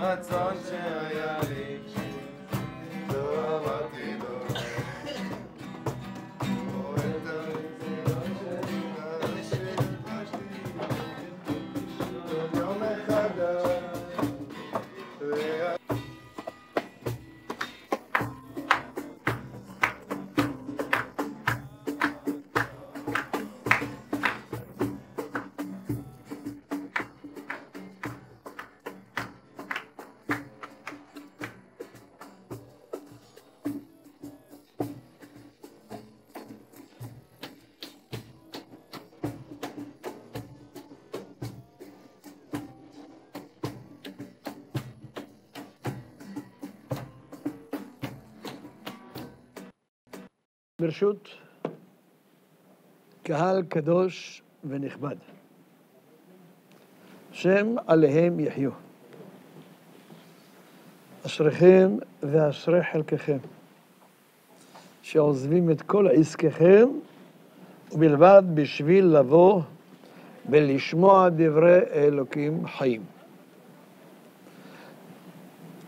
רצון שהיה לי, לא אמרתי לו. ברשות קהל קדוש ונכבד, שם עליהם יחיו. אשריכם ואשרי חלקכם, שעוזבים את כל עסקיכם, ובלבד בשביל לבוא ולשמוע דברי אלוקים חיים.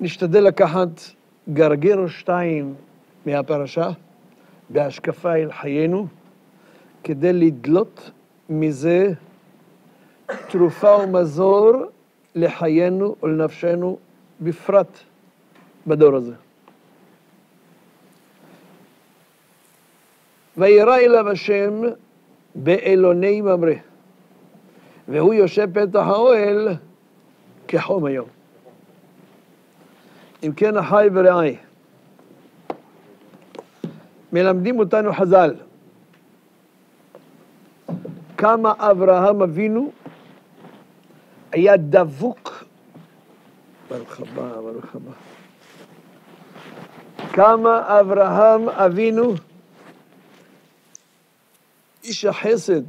נשתדל לקחת גרגר או שתיים מהפרשה, בהשקפה אל חיינו, כדי לדלות מזה תרופה ומזור לחיינו ולנפשנו, בפרט בדור הזה. וירא אליו השם באלוני ממרא, והוא יושב פתח האוהל כחום היום. אם כן, אחי ורעי, מלמדים אותנו חז"ל כמה אברהם אבינו היה דבוק, ברוך הבא, ברוך הבא, כמה אברהם אבינו, איש החסד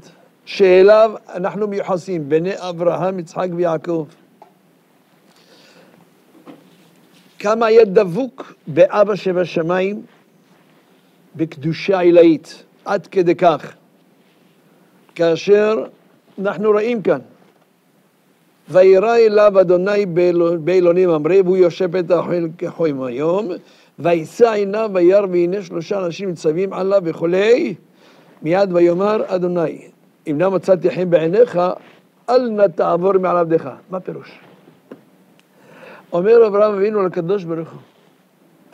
שאליו אנחנו מיוחסים, בני אברהם, יצחק ויעקב, כמה היה דבוק באבא שבשמיים, בקדושה עילאית, עד כדי כך, כאשר אנחנו רואים כאן, וירא אליו אדוני באלוני ממרא, והוא יושב פתח האוהל כחום היום, וישא עיניו וירא והנה 3 אנשים ניצבים עליו וכולי, מיד ויאמר אדוני, אם נא מצאתי חן בעיניך, אל נא תעבור מעל עבדך. מה פירוש? אומר אברהם אבינו לקדוש ברוך הוא,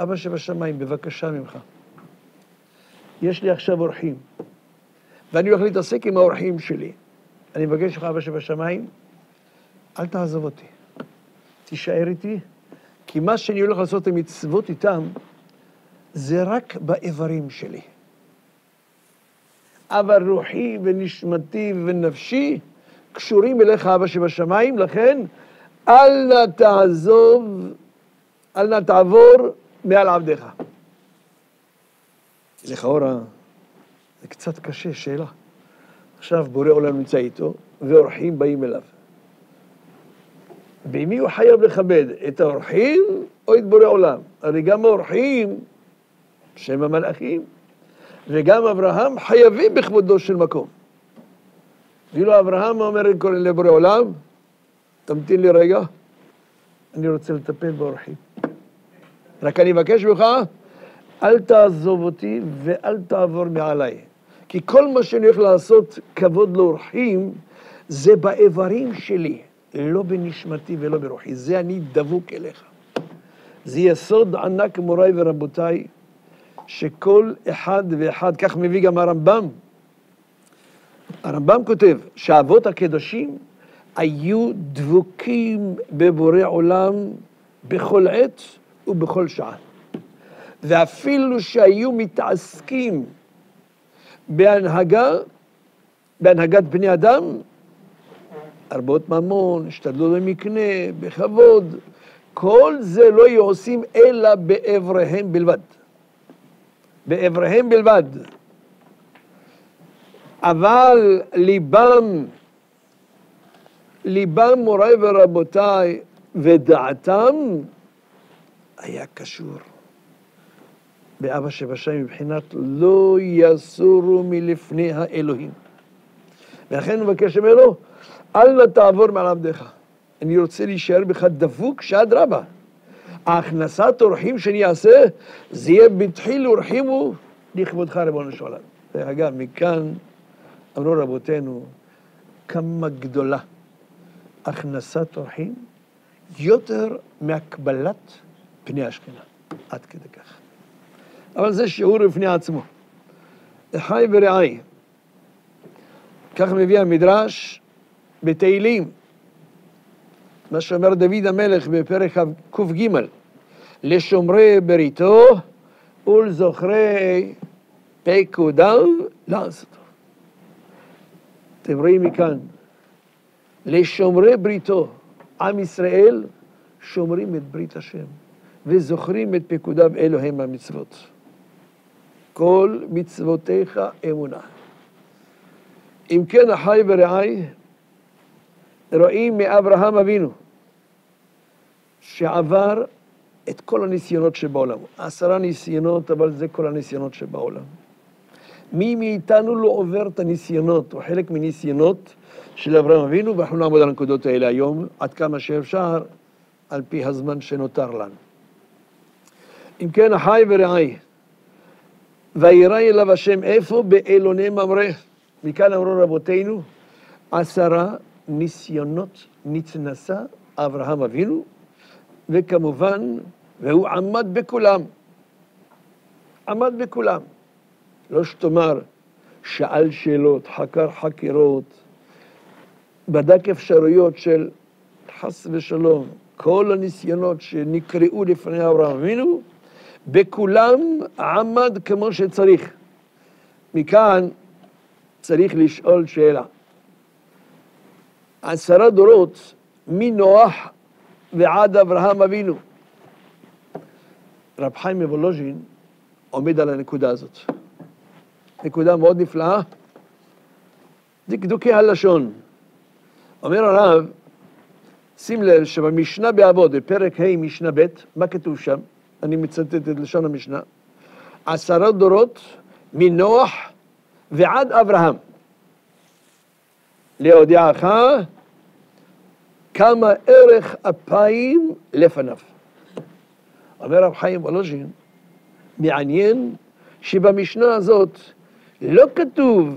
אבא שבשמיים, בבקשה ממך, יש לי עכשיו אורחים, ואני הולך להתעסק עם האורחים שלי. אני מבקש לך, אבא שבשמיים, אל תעזוב אותי, תישאר איתי, כי מה שאני הולך לעשות המצוות איתם, זה רק באיברים שלי. אבל רוחי ונשמתי ונפשי קשורים אליך, אבא שבשמיים, לכן אל נא תעזוב, אל נא תעבור מעל עבדך. לכאורה, זה קצת קשה, שאלה. עכשיו בורא עולם נמצא איתו, ואורחים באים אליו. במי הוא חייב לכבד? את האורחים או את בורא עולם? הרי גם האורחים, שהם המלאכים, וגם אברהם חייבים בכבודו של מקום. ואילו אברהם אומר לבורא עולם, תמתין לי רגע, אני רוצה לטפל באורחים. רק אני מבקש ממך, אל תעזוב אותי ואל תעבור מעליי. כי כל מה שאני הולך לעשות כבוד לאורחים, זה באיברים שלי, לא בנשמתי ולא ברוחי. זה אני דבוק אליך. זה יסוד ענק, מוריי ורבותיי, שכל אחד ואחד, כך מביא גם הרמב"ם. הרמב"ם כותב שהאבות הקדושים היו דבוקים בבורא עולם בכל עת ובכל שעה. ואפילו שהיו מתעסקים בהנהגת בני אדם, הרבות ממון, השתדלות במקנה, בכבוד, כל זה לא היו עושים אלא באבריהם בלבד. באבריהם בלבד. אבל ליבם מוריי ורבותיי ודעתם היה קשור באבא שבשמיים, מבחינת לא יסורו מלפני האלוהים. ולכן הוא מבקש ממנו, אל נא תעבור מעל עבדך. אני רוצה להישאר בך דבוק שעד רבה. ההכנסת אורחים שאני אעשה, זה יהיה בתחיל אורחימו לכבודך ריבונו של עולם. אגב, מכאן אמרו רבותינו, כמה גדולה הכנסת אורחים, יותר מהקבלת פני השכינה. עד כדי כך. אבל זה שיעור בפני עצמו. אחי ורעי, כך מביא המדרש בתהילים, מה שאומר דוד המלך בפרק ק"ג, לשומרי בריתו ולזוכרי פקודיו לעשותו. אתם רואים מכאן, לשומרי בריתו, עם ישראל שומרים את ברית השם וזוכרים את פקודיו אלו הם המצוות. כל מצוותיך אמונה. אם כן, אחי ורעי, רואים מאברהם אבינו שעבר את כל הניסיונות שבעולם. 10 ניסיונות, אבל זה כל הניסיונות שבעולם. מי מאיתנו לא עובר את הניסיונות, או חלק מניסיונות של אברהם אבינו, ואנחנו נעמוד על הנקודות האלה היום, עד כמה שאפשר, על פי הזמן שנותר לנו. אם כן, אחי ורעי, וירא אליו השם איפה? באלוני ממרא. מכאן אמרו רבותינו, 10 ניסיונות נתנסה אברהם אבינו, וכמובן, והוא עמד בכולם. עמד בכולם. לא שתאמר, שאל שאלות, חקר חקירות, בדק אפשרויות של חס ושלום, כל הניסיונות שנקראו לפני אברהם אבינו, בכולם עמד כמו שצריך. מכאן צריך לשאול שאלה. 10 דורות מנוח ועד אברהם אבינו. רב חיים מוולוז'ין עומד על הנקודה הזאת. נקודה מאוד נפלאה. דקדוקי הלשון. אומר הרב, שים לב שבמשנה באבות, בפרק ה' משנה ב', מה כתוב שם? אני מצטט את לשון המשנה. 10 דורות מנוח ועד אברהם. להודיעך כמה ערך אפיים לפניו. אומר רב חיים וולוז'ין, מעניין שבמשנה הזאת לא כתוב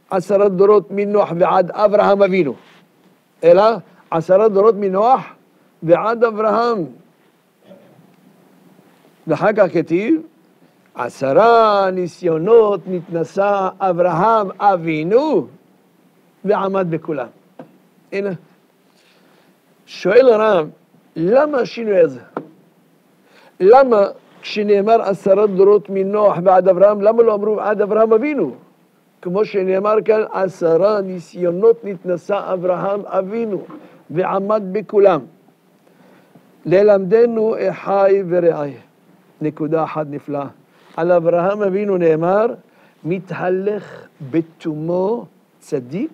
10 דורות מנוח ועד אברהם אבינו, אלא 10 דורות מנוח ועד אברהם. ואחר כך כתיב, 10 ניסיונות נתנסה אברהם אבינו ועמד בכולם. הנה, שואל הרב, למה השינוי הזה? למה כשנאמר 10 דורות מנוח ועד אברהם, למה לא אמרו עד אברהם אבינו? כמו שנאמר כאן, 10 ניסיונות נתנסה אברהם אבינו ועמד בכולם. ללמדנו אחי ורעי. נקודה אחת נפלאה. על אברהם אבינו נאמר, מתהלך בתומו צדיק,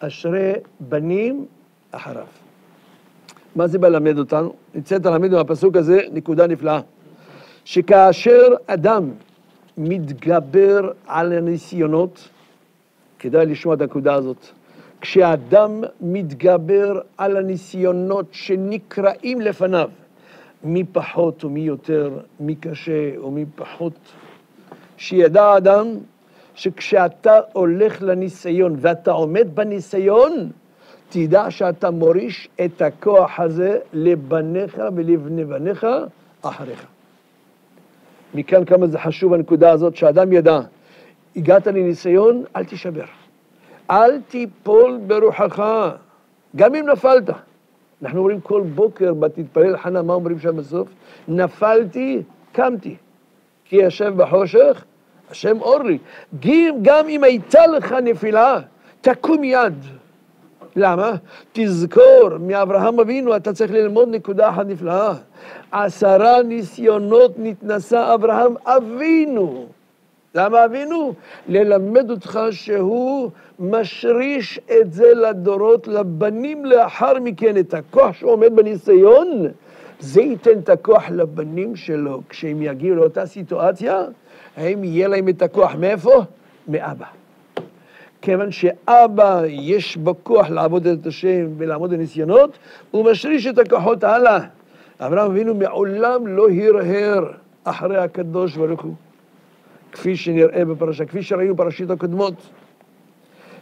אשרי בנים אחריו. מה זה בא ללמד אותנו? נצאת ללמד בפסוק הזה נקודה נפלאה. שכאשר אדם מתגבר על הניסיונות, כדאי לשמוע את הנקודה הזאת, כשאדם מתגבר על הניסיונות שנקראים לפניו, מי פחות ומי יותר, מי קשה ומי פחות, שידע אדם שכשאתה הולך לניסיון ואתה עומד בניסיון, תדע שאתה מוריש את הכוח הזה לבניך ולבני בניך אחריך. מכאן כמה זה חשוב הנקודה הזאת, שאדם ידע, הגעת לניסיון, אל תשבר. אל תיפול ברוחך, גם אם נפלת. אנחנו אומרים כל בוקר, בתתפלל חנה, מה אומרים שם בסוף? נפלתי, קמתי. כי ישב בחושך, השם אור לי. גם אם הייתה לך נפילה, תקום יד. למה? תזכור, מאברהם אבינו אתה צריך ללמוד נקודה אחת נפלאה. 10 ניסיונות נתנסה אברהם אבינו. למה אבינו? ללמד אותך שהוא משריש את זה לדורות, לבנים לאחר מכן, את הכוח שעומד בניסיון, זה ייתן את הכוח לבנים שלו. כשהם יגיעו לאותה סיטואציה, הם יהיה להם את הכוח מאיפה? מאבא. כיוון שאבא יש בו כוח לעבוד את השם ולעמוד בניסיונות, הוא משריש את הכוחות הלאה. אברהם אבינו מעולם לא הרהר אחרי הקדוש ברוך הוא. כפי שנראה בפרשה, כפי שראינו בפרשות הקודמות,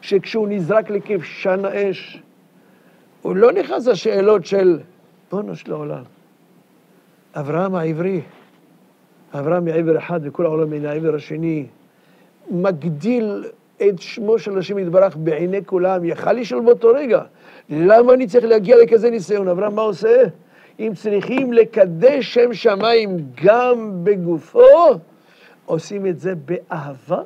שכשהוא נזרק לכבשן האש, הוא לא נכנס לשאלות של ריבונו של העולם. אברהם העברי, אברהם מעבר אחד וכל העולם מן העבר השני, מגדיל את שמו של השם יתברך בעיני כולם, יכל לשאול באותו רגע, למה אני צריך להגיע לכזה ניסיון? אברהם מה עושה? אם צריכים לקדש שם שמיים גם בגופו, עושים את זה באהבה,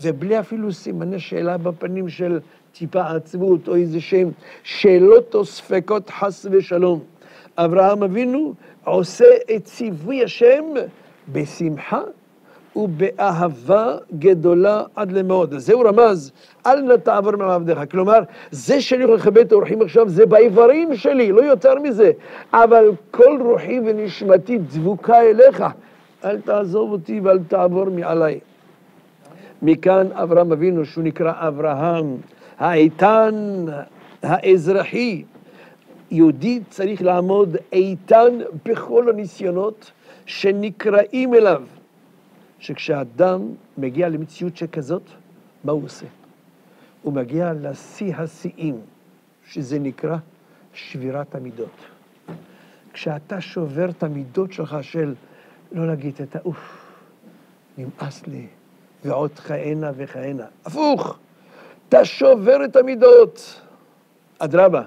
ובלי אפילו סימני שאלה בפנים של טיפה עצבות, או איזה שהם שאלות או ספקות חס ושלום. אברהם אבינו עושה את ציווי השם בשמחה ובאהבה גדולה עד למאוד. זהו רמז, אל נא תעבור מעל עבדך. כלומר, זה שאני יכול לכבד את האורחים עכשיו, זה באיברים שלי, לא יותר מזה. אבל כל רוחי ונשמתי דבוקה אליך. אל תעזוב אותי ואל תעבור מעליי. מכאן אברהם אבינו, שהוא נקרא אברהם, האיתן, האזרחי. יהודי צריך לעמוד איתן בכל הניסיונות שנקראים אליו. שכשאדם מגיע למציאות שכזאת, מה הוא עושה? הוא מגיע לשיא השיאים, שזה נקרא שבירת המידות. כשאתה שובר את המידות שלך של לא להגיד את האוף, נמאס לי, ועוד כהנה וכהנה. הפוך, אתה שובר את המידות. אדרבה,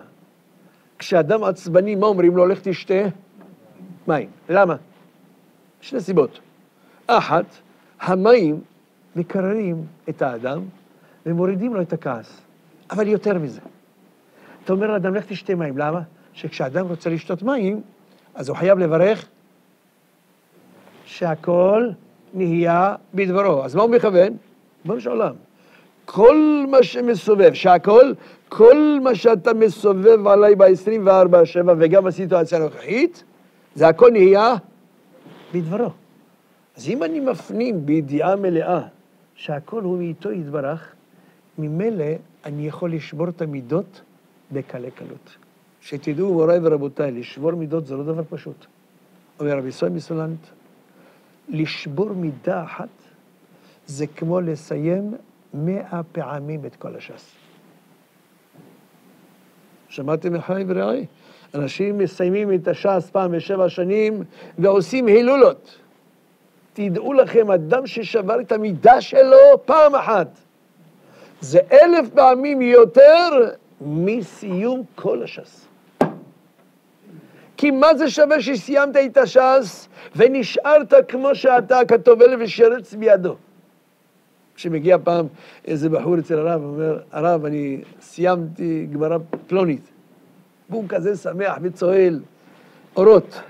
כשאדם עצבני, מה אומרים לו? הולך תשתה מים. למה? שני סיבות. אחת, המים מקררים את האדם ומורידים לו את הכעס. אבל יותר מזה. אתה אומר לאדם, לך תשתה מים. למה? שכשאדם רוצה לשתות מים, אז הוא חייב לברך שהכל נהיה בדברו. אז מה הוא מכוון? בוא נשאל עולם. כל מה שמסובב, שהכל, כל מה שאתה מסובב עליי ב-24/7 וגם בסיטואציה הנוכחית, זה הכל נהיה בדברו. אז אם אני מפנים בידיעה מלאה שהכל הוא מאיתו יתברך, ממילא אני יכול לשבור את המידות בקלי קלות. שתדעו מוריי ורבותיי, לשבור מידות זה לא דבר פשוט. אומר רבי ישראל מסולנט, לשבור מידה אחת זה כמו לסיים 100 פעמים את כל הש"ס. שמעתם אחי ורעי? אנשים מסיימים את הש"ס פעם ב7 שנים ועושים הילולות. תדעו לכם, אדם ששבר את המידה שלו פעם אחת, זה 1000 פעמים יותר מסיום כל הש"ס. כי מה זה שווה שסיימת את הש"ס ונשארת כמו שאתה כטובל ושרץ בידו? כשמגיע פעם איזה בחור אצל הרב, הוא אומר, הרב, אני סיימתי גמרא פלונית. והוא כזה שמח וצועל, אורות.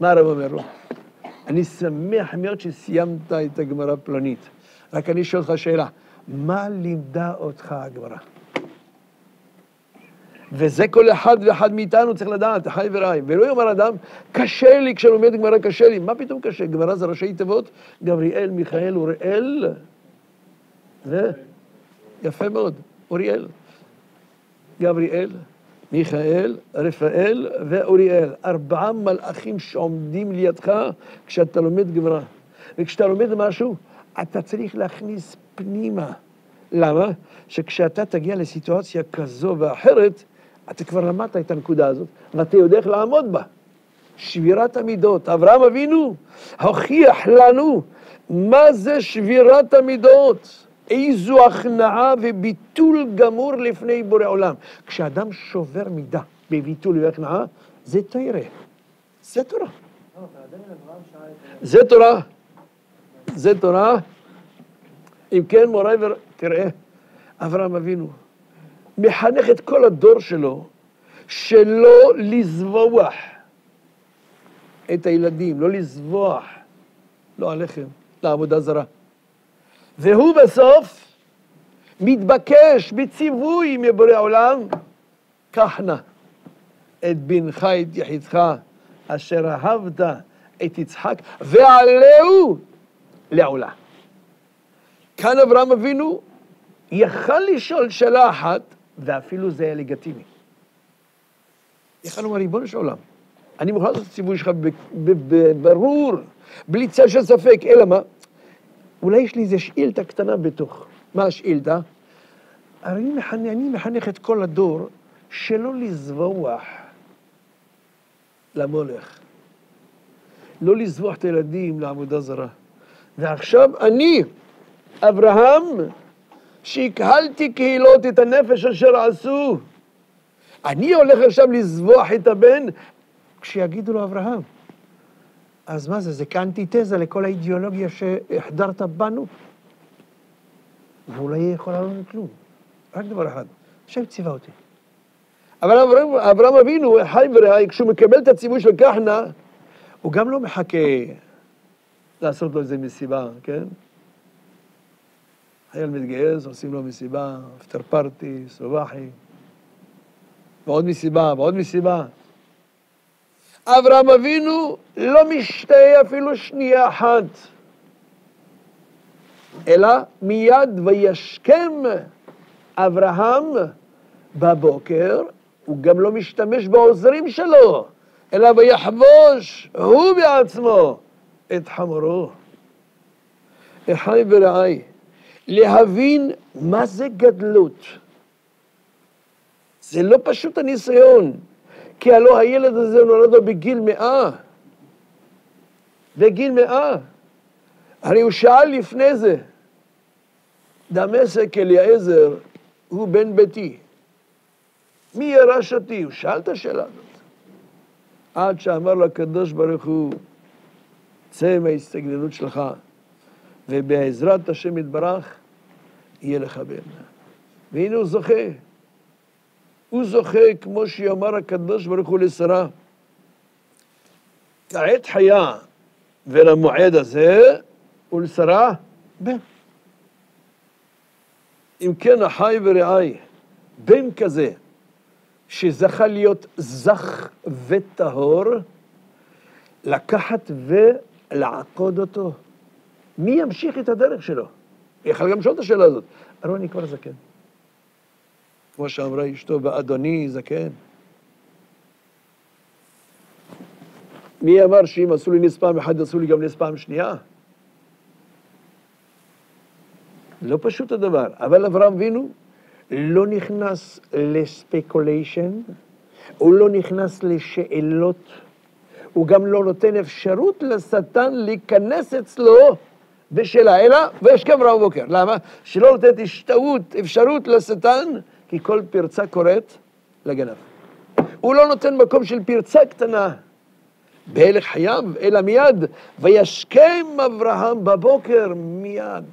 מה הרב אומר לו? אני שמח מאוד שסיימת את הגמרא פלונית. רק אני שואל אותך שאלה, מה לימדה אותך הגמרא? וזה כל אחד ואחד מאיתנו צריך לדעת, חי ורעי. ולא יאמר אדם, קשה לי כשלומד גמרא, קשה לי. מה פתאום קשה? גמרא זה ראשי תיבות, גבריאל, מיכאל, אוריאל. יפה מאוד, אוריאל. גבריאל, מיכאל, רפאל ואוריאל. 4 מלאכים שעומדים לידך כשאתה לומד גמרא. וכשאתה לומד משהו, אתה צריך להכניס פנימה. למה? שכשאתה תגיע לסיטואציה כזו ואחרת, אתה כבר למדת את הנקודה הזאת, ואתה יודע איך לעמוד בה. שבירת המידות. אברהם אבינו הוכיח לנו מה זה שבירת המידות. איזו הכנעה וביטול גמור לפני בורא עולם. כשאדם שובר מידה בביטול והכנעה, זה תורה. זה תורה. זה תורה. זה תורה. אם כן, מוריי תראה, אברהם אבינו מחנך את כל הדור שלו שלא לזבוח את הילדים, לא לזבוח, לא עליכם, לעבודה זרה. והוא בסוף מתבקש בציווי מבורא עולם, קח נא את בנך את יחידך אשר אהבת את יצחק ועלהו לעולה. כאן אברהם אבינו יכל לשאול שאלה אחת, ואפילו זה היה לגיטימי. יכל לומר, ריבונו של עולם, אני מוכן לעשות את הציווי שלך ברור, בלי צל של ספק, אלא מה? אולי יש לי איזו שאילתה קטנה בתוך. מה השאילתה? אני מחנך את כל הדור שלא לזבוח למולך. לא לזבוח את הילדים לעבודה זרה. ועכשיו אני, אברהם, שהקהלתי קהילות את הנפש אשר עשו. אני הולך עכשיו לזבוח את הבן, כשיגידו לו אברהם. אז מה זה? זה כאנטיתזה לכל האידיאולוגיה שהחדרת בנו. ואולי יכול לעלות כלום. רק דבר אחד, השם ציווה אותי. אבל אברהם אבינו, חי ורעי, כשהוא מקבל את הציווי של כהנא, הוא גם לא מחכה לעשות לו איזה מסיבה, כן? חייל מתגייס, עושים לו מסיבה, אפטר פארטי, סובחי, ועוד מסיבה, ועוד מסיבה. אברהם אבינו לא משתה אפילו שנייה אחת, אלא מיד וישכם אברהם בבוקר, הוא גם לא משתמש בעוזרים שלו, אלא ויחבוש הוא בעצמו את חמורו. אחי ורעי, להבין מה זה גדלות. זה לא פשוט הניסיון, כי הלא הילד הזה נולד לו בגיל 100. בגיל 100. הרי הוא שאל לפני זה, דמשק אליעזר הוא בן ביתי. מי ירש אותי? הוא שאל את השאלה הזאת. עד שאמר לו הקדוש ברוך הוא, צא מההסתגננות שלך, ובעזרת השם יתברך, יהיה לך בן. והנה הוא זוכה. הוא זוכה, כמו שאמר הקדוש ברוך הוא לשרה, כעת חיה, ולמועד הזה, ולשרה, בן. אם כן, אחי ורעי, בן כזה, שזכה להיות זך וטהור, לקחת ולעקוד אותו. מי ימשיך את הדרך שלו? יכל גם לשאול את השאלה הזאת. הרי אני כבר זקן. כמו שאמרה אשתו, ואדוני זקן. מי אמר שאם עשו לי נס פעם אחת, עשו לי גם נס פעם שנייה? לא פשוט הדבר. אבל אברהם אבינו לא נכנס לספקוליישן, הוא לא נכנס לשאלות, הוא גם לא נותן אפשרות לשטן להיכנס אצלו בשאלה, אלא וישכם אברהם בבוקר. למה? שלא נותנת אפשרות לשטן, כי כל פרצה קוראת לגנב. הוא לא נותן מקום של פרצה קטנה בהלך חייו, אלא מיד, וישכם אברהם בבוקר מיד.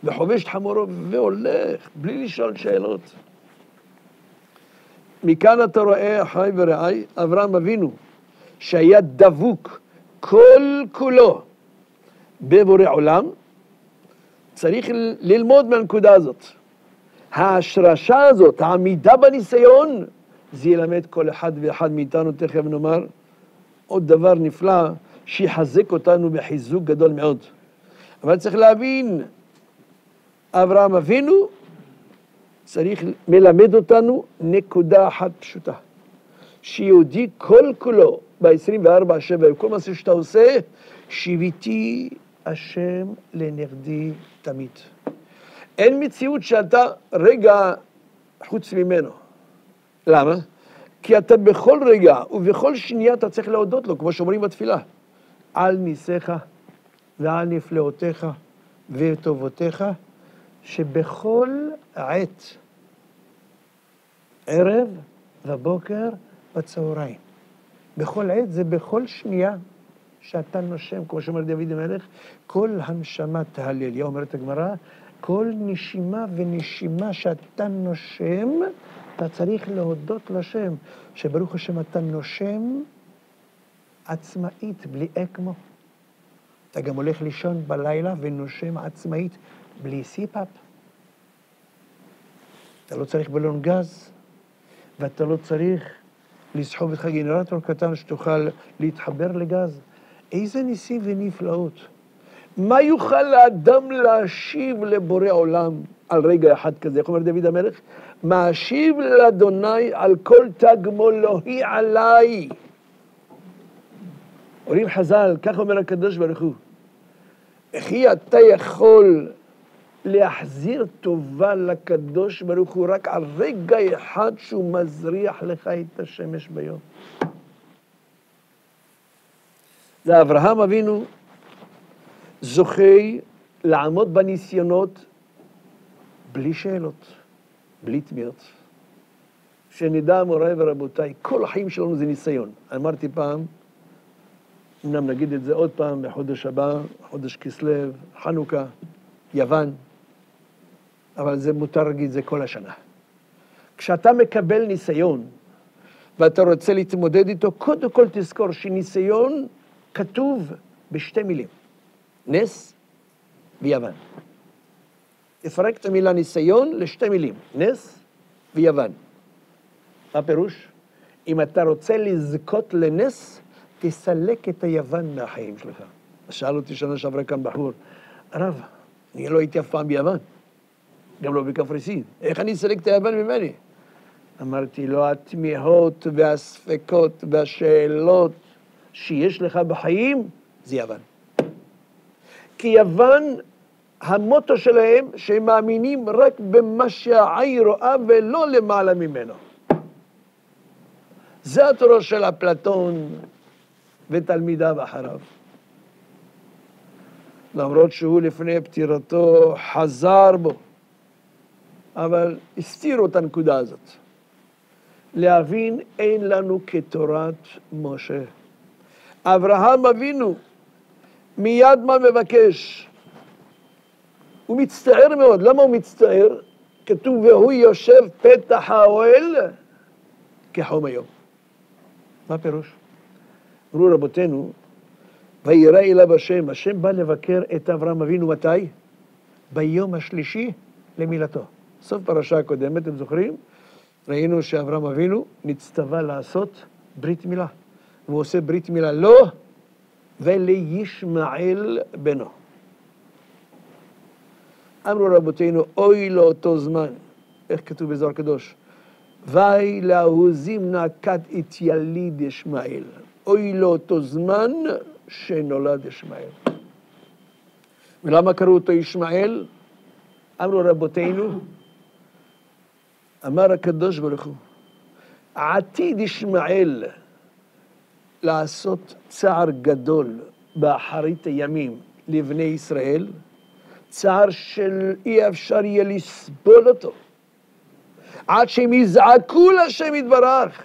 וחובש את חמורו והולך, בלי לשאול שאלות. מכאן אתה רואה, אחי ורעי, אברהם אבינו, שהיה דבוק כל כולו בבורא עולם, צריך ללמוד מהנקודה הזאת. ההשרשה הזאת, העמידה בניסיון, זה ילמד כל אחד ואחד מאיתנו, תכף נאמר, עוד דבר נפלא, שיחזק אותנו בחיזוק גדול מאוד. אבל צריך להבין, אברהם אבינו צריך מלמד אותנו נקודה אחת פשוטה. שיהודי כל כולו, ב-24/7, כל מה שאתה עושה, שיביתי השם לנגדי תמיד. אין מציאות שאתה רגע חוץ ממנו. למה? כי אתה בכל רגע ובכל שנייה אתה צריך להודות לו, כמו שאומרים בתפילה. על ניסיך ועל נפלאותיך וטובותיך, שבכל עת, ערב ובוקר בצהריים. בכל עת זה בכל שנייה שאתה נושם, כמו שאומר דוד המלך, כל הנשמה תהלל. אומרת הגמרא, כל נשימה ונשימה שאתה נושם, אתה צריך להודות לשם, שברוך השם אתה נושם עצמאית, בלי אקמו. אתה גם הולך לישון בלילה ונושם עצמאית, בלי סיפאפ. אתה לא צריך בלון גז, ואתה לא צריך לסחוב איתך גנרטור קטן שתוכל להתחבר לגז. איזה ניסים ונפלאות. מה יוכל האדם להשיב לבורא עולם על רגע אחד כזה, איך אומר דוד המלך? מאשיב לאדוני על כל תגמולו היא עליי. אומרים חז"ל, כך אומר הקדוש ברוך הוא, איך אתה יכול להחזיר טובה לקדוש ברוך הוא רק על רגע אחד שהוא מזריח לך את השמש ביום. זה אברהם אבינו זוכה לעמוד בניסיונות בלי שאלות, בלי תמיהות. שנדע מוריי ורבותיי, כל החיים שלנו זה ניסיון. אמרתי פעם, אמנם נגיד את זה עוד פעם בחודש הבא, חודש כסלו, חנוכה, יוון, אבל זה מותר להגיד זה כל השנה. כשאתה מקבל ניסיון ואתה רוצה להתמודד איתו, קודם כל תזכור שניסיון כתוב בשתי מילים, נס ויוון. תפרק את המילה ניסיון לשתי מילים, נס ויוון. מה פירוש? אם אתה רוצה לזכות לנס, תסלק את היוון מהחיים שלך. שאל אותי שנה שעברה כאן בחור, הרב, אני לא הייתי אף פעם ביוון, גם לא בקפריסין, איך אני אסלק את היוון ממני? אמרתי לו, התמיהות והספקות והשאלות שיש לך בחיים, זה יוון. כי יוון, המוטו שלהם, שהם מאמינים רק במה שהעין רואה ולא למעלה ממנו. זה התורה של אפלטון ותלמידיו אחריו. למרות שהוא לפני פטירתו חזר בו, אבל הסתירו את הנקודה הזאת. להבין אין לנו כתורת משה. אברהם אבינו מיד מה מבקש? הוא מצטער מאוד. למה הוא מצטער? כתוב והוא יושב פתח האוהל כחום היום. מה פירוש? אמרו רבותינו, וירא אליו השם. השם בא לבקר את אברהם אבינו מתי? ביום השלישי למילתו. סוף פרשה הקודמת, אתם זוכרים? ראינו שאברהם אבינו נצטווה לעשות ברית מילה. והוא עושה ברית מילה לו ולישמעאל בנו. אמרו רבותינו, אוי לאותו זמן, איך כתוב בזוהר הקדוש? ואי להוזים נקת את יליד ישמעאל. אוי לאותו זמן שנולד ישמעאל. ולמה קראו אותו ישמעאל? אמרו רבותינו, אמר הקדוש ברוך הוא, עתיד ישמעאל לעשות צער גדול באחרית הימים לבני ישראל, צער של אי אפשר יהיה לסבול אותו, עד שהם יזעקו לשם יתברך,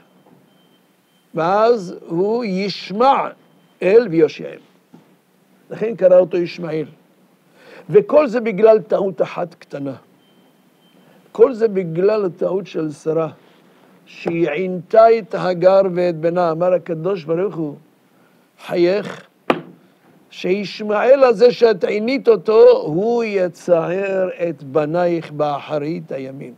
ואז הוא ישמע אל ויושיעם. לכן קרא אותו ישמעאל. וכל זה בגלל טעות אחת קטנה. כל זה בגלל הטעות של שרה, שהיא עינתה את הגר ואת בנה. אמר הקדוש ברוך הוא, חייך, שישמעאל הזה שאת עינית אותו, הוא יצער את בנייך באחרית הימים.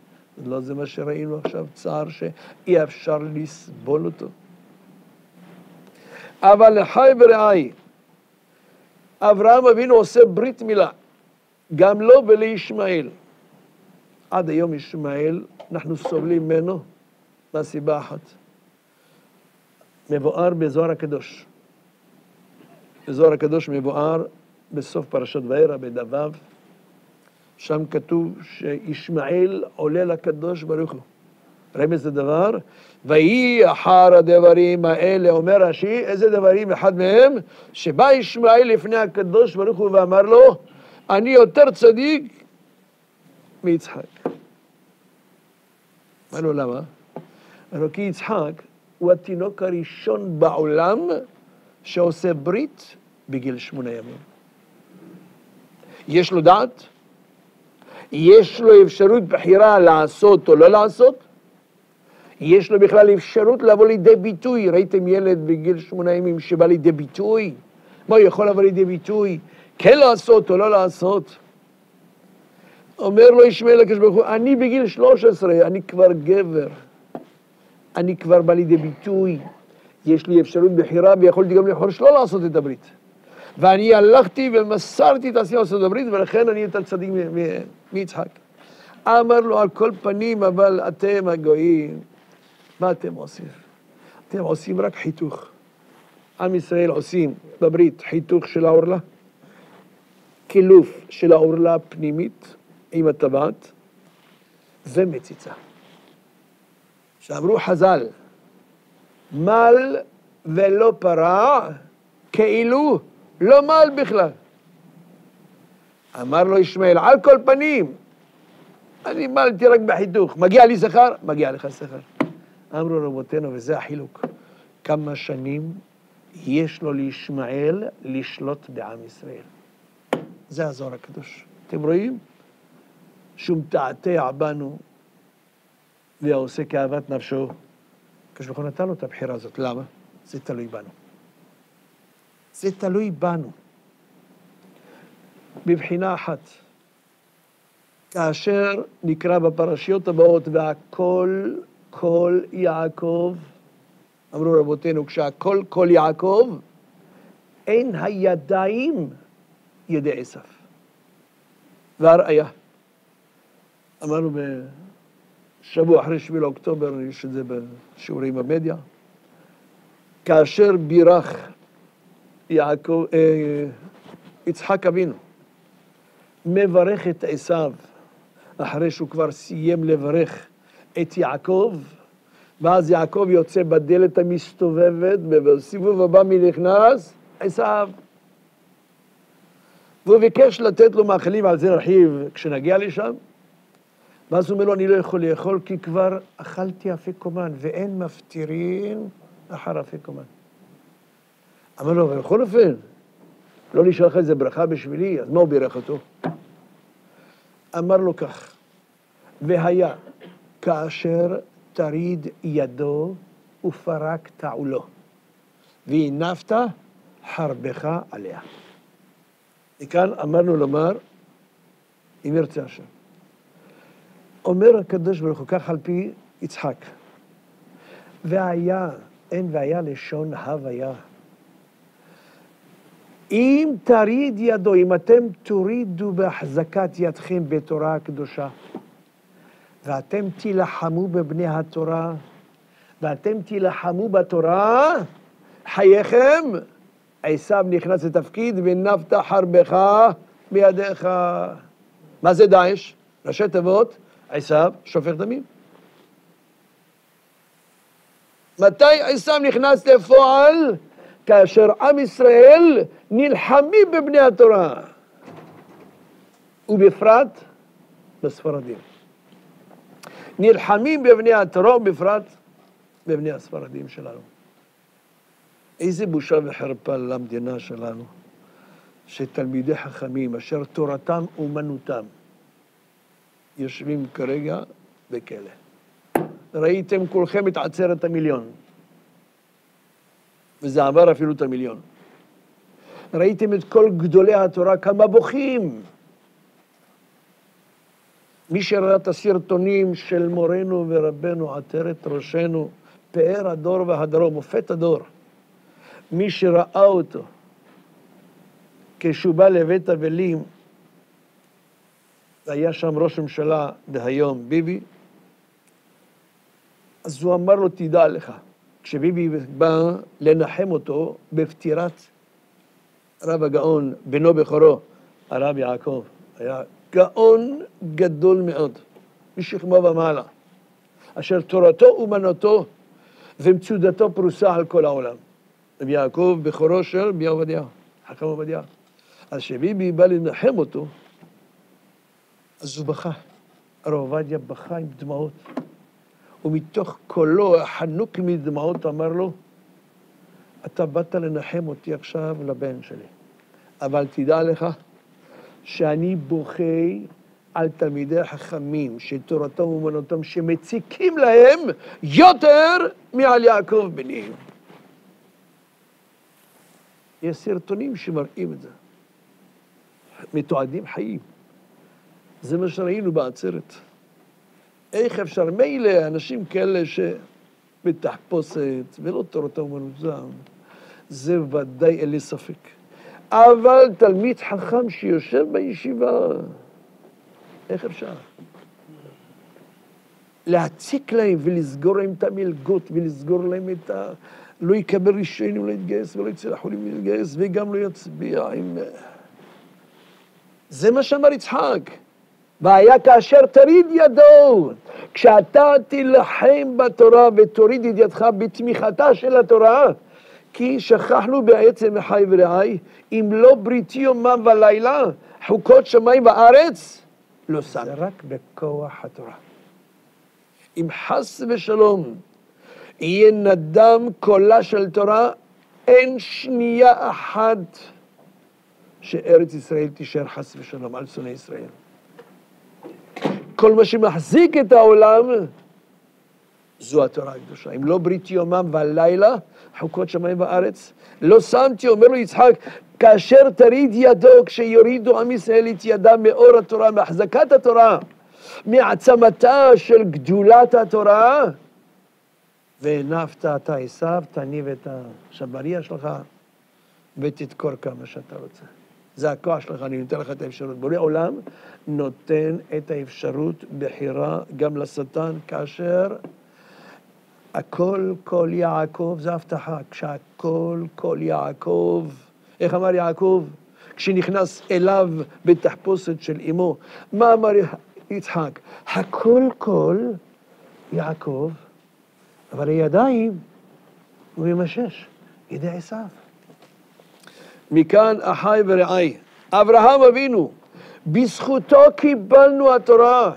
לא זה מה שראינו עכשיו, צער שאי אפשר לסבול אותו. אבל לחי ורעי, אברהם אבינו עושה ברית מילה, גם לו ולישמעאל. עד היום ישמעאל, אנחנו סובלים ממנו, מהסיבה אחת. מבואר בזוהר הקדוש. בזוהר הקדוש מבואר בסוף פרשת וארא בדף, שם כתוב שישמעאל עולה לקדוש ברוך הוא. רמז לדבר, ויהי אחר הדברים האלה, אומר רש"י, איזה דברים? אחד מהם, שבא ישמעאל לפני הקדוש ברוך הוא ואמר לו, אני יותר צדיק מיצחק. אמר לו, למה? אמר לו, כי יצחק הוא התינוק הראשון בעולם שעושה ברית בגיל 8 ימים. יש לו דעת? יש לו אפשרות בחירה לעשות או לא לעשות? יש לו בכלל אפשרות לבוא לידי ביטוי. ראיתם ילד בגיל 8 ימים שבא לידי ביטוי? מה הוא יכול לבוא לידי ביטוי? כן לעשות או לא לעשות? אומר לו ישמעאל לקדוש ברוך הוא, אני בגיל 13, אני כבר גבר. אני כבר בא לידי ביטוי. יש לי אפשרות בחירה ויכולתי גם לבחור שלא לעשות את הברית. ואני הלכתי ומסרתי את עשייה לעשות את הברית, ולכן אני יותר צדיק מיצחק. אמר לו, על כל פנים, אבל אתם הגויים, מה אתם עושים? אתם עושים רק חיתוך. עם ישראל עושים בברית חיתוך של העורלה, קילוף של העורלה הפנימית עם הטבעת, ומציצה. שאמרו חז"ל, מל ולא פרע, כאילו לא מל בכלל. אמר לו ישמעאל, על כל פנים, אני מלתי רק בחיתוך, מגיע לי שכר? מגיע לך שכר. אמרו רבותינו, וזה החילוק, כמה שנים יש לו לישמעאל לשלוט בעם ישראל. זה הזוהר הקדוש. אתם רואים? שהוא מתעתע בנו והעושה כאוות נפשו. כשבכל נתן לו את הבחירה הזאת. למה? זה תלוי בנו. זה תלוי בנו. בבחינה אחת. כאשר נקרא בפרשיות הבאות, והכל קול יעקב, אמרו רבותינו, כשהכל קול יעקב, אין הידיים ידי עשיו. והראיה. אמרנו בשבוע אחרי 7 לאוקטובר, יש את זה בשיעורים במדיה, כאשר בירך יצחק אבינו, מברך את עשיו, אחרי שהוא כבר סיים לברך את יעקב, ואז יעקב יוצא בדלת המסתובבת, ובסיבוב הבא מי נכנס? עשיו. והוא ביקש לתת לו מאכלים, על זה נרחיב כשנגיע לשם. ואז הוא אומר לו, אני לא יכול לאכול, כי כבר אכלתי אפיקומן, ואין מפטירין אחר אפיקומן. אמר לו, אבל בכל אופן, לא נשאר לך איזה ברכה בשבילי, אז מה הוא בירך אותו? אמר לו כך, והיה כאשר תריד ידו ופרק תעולו, והנפת חרבך עליה. וכאן אמרנו לומר, אם ירצה השם. אומר הקדוש ברוך הוא כך על פי יצחק, והיה, אין והיה לשון הוויה. אם תריד ידו, אם אתם תורידו בהחזקת ידכם בתורה הקדושה, ואתם תילחמו בבני התורה, ואתם תילחמו בתורה, חייכם, עשיו נכנס לתפקיד, ונפת חרבך בידיך. מה זה דאעש? ראשי תיבות, עשיו שופך דמים. מתי עשיו נכנס לפועל? כאשר עם ישראל נלחמים בבני התורה, ובפרט בספרדים. נלחמים בבני התורה, ובפרט בבני הספרדים שלנו. איזה בושה וחרפה למדינה שלנו, שתלמידי חכמים, אשר תורתם אומנותם, יושבים כרגע בכלא. ראיתם כולכם את 10,000,000. וזה עבר אפילו את 1,000,000. ראיתם את כל גדולי התורה, כמה בוכים. מי שראה את הסרטונים של מורנו ורבנו, עטרת ראשנו, פאר הדור והדרור, מופת הדור. מי שראה אותו, כשהוא בא לבית אבלים, היה שם ראש ממשלה דהיום, ביבי, אז הוא אמר לו, תדע לך, כשביבי בא לנחם אותו בפטירת רב הגאון, בנו בכורו, הרב יעקב, היה גאון גדול מאוד, משכמו ומעלה, אשר תורתו אומנותו ומצודתו פרוסה על כל העולם. רב יעקב בכורו של רבי עובדיה, חכם עובדיה. אז כשביבי בא לנחם אותו, אז הוא בכה. הרב עובדיה בכה עם דמעות. ומתוך קולו, החנוק מדמעות, אמר לו, אתה באת לנחם אותי עכשיו לבן שלי. אבל תדע לך שאני בוכה על תלמידי החכמים, שתורתם אומנותם, שמציקים להם יותר מעל יעקב בני. יש סרטונים שמראים את זה. מתועדים חיים. זה מה שראינו בעצרת. איך אפשר? מילא אנשים כאלה שבתחפושת ולא תורתם אומנותם, זה ודאי אין לי ספק. אבל תלמיד חכם שיושב בישיבה, איך אפשר? להציק להם ולסגור להם את המלגות ולסגור להם את לא יקבל רישיון ולא יתגייס ולא יצא לחולים להתגייס וגם לא יצביע עם... זה מה שאמר יצחק. והיה כאשר תריד ידו, כשאתה תילחם בתורה ותוריד את ידך בתמיכתה של התורה, כי שכחנו בעצם אחי ורעי, אם לא בריתי יומם ולילה, חוקות שמיים וארץ, לא שם. זה רק בכוח התורה. אם חס ושלום יהיה נדם קולה של תורה, אין שנייה אחת שארץ ישראל תישאר חס ושלום על שונאי ישראל. כל מה שמחזיק את העולם זו התורה הקדושה. אם לא בריתי יומם והלילה, חוקות שמיים וארץ, לא שמתי, אומר לו יצחק, כאשר תריד ידו, כשיורידו עם ישראל את ידם מאור התורה, מהחזקת התורה, מעצמתה של גדולת התורה, והנפת אתה עשיו, תניב את השבריה שלך, ותתקור כמה שאתה רוצה. זה הכוח שלך, אני נותן לך את האפשרות. בורא עולם נותן את האפשרות בחירה גם לשטן, כאשר הכל כל יעקב, זה הבטחה, כשהכל כל יעקב, איך אמר יעקב? כשנכנס אליו בתחפושת של אמו, מה אמר יצחק? הכל כל יעקב, אבל הידיים הוא ימשש, ידי עשיו. מכאן אחי ורעי, אברהם אבינו, בזכותו קיבלנו התורה.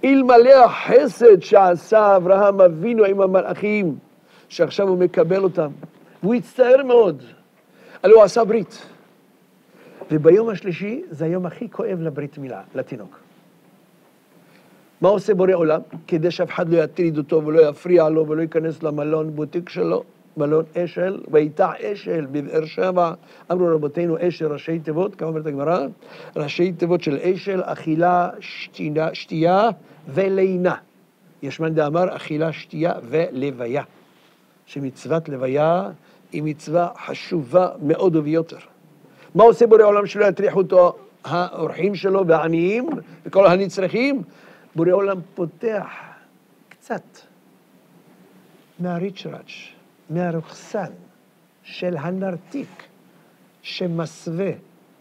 אלמלא החסד שעשה אברהם אבינו עם המלאכים, שעכשיו הוא מקבל אותם, והוא הצטער מאוד, אבל הוא עשה ברית. וביום השלישי זה היום הכי כואב לברית מילה, לתינוק. מה עושה בורא עולם? כדי שאף אחד לא יטריד אותו ולא יפריע לו ולא ייכנס למלון בוטיק שלו, מלון אשל, ויטע אשל בבאר שבע. אמרו רבותינו אשל ראשי תיבות, כמה אומרת הגמרא? ראשי תיבות של אשל, אכילה, שתייה ולינה. יש מאן דאמר אכילה, שתייה ולוויה. שמצוות לוויה היא מצווה חשובה מאוד וביותר. מה עושה בורא עולם שלא יטריחו אותו האורחים שלו והעניים וכל הנצרכים? בורא עולם פותח קצת מהריצ'ראץ', מהרוחסן של הנרתיק שמסווה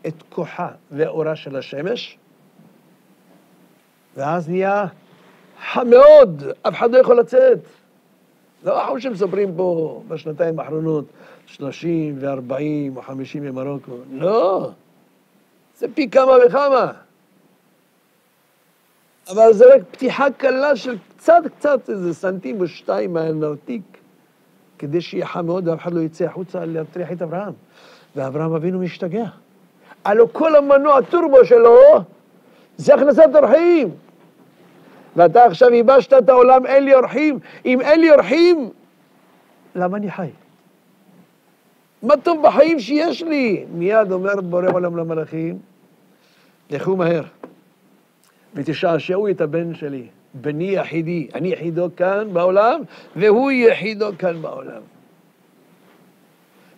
את כוחה ואורה של השמש, ואז נהיה חם מאוד, אף אחד לא יכול לצאת. לא אחוז שמספרים פה בשנתיים האחרונות 30 ו-40 או 50 במרוקו, לא, זה פי כמה וכמה. אבל זה רק פתיחה קלה של קצת, איזה סנטים או שתיים מהנרתיק, כדי שיהיה חם מאוד ואף אחד לא יצא החוצה להטריח את אברהם. ואברהם אבינו משתגע. הלוא כל המנוע הטורבו שלו זה הכנסת אורחים. ואתה עכשיו ייבשת את העולם, אין לי אורחים. אם אין לי אורחים, למה אני חי? מה טוב בחיים שיש לי? מיד אומר בורא עולם למלאכים, לכו מהר ותשעשעו את הבן שלי, בני יחידי, אני יחידו כאן בעולם והוא יחידו כאן בעולם.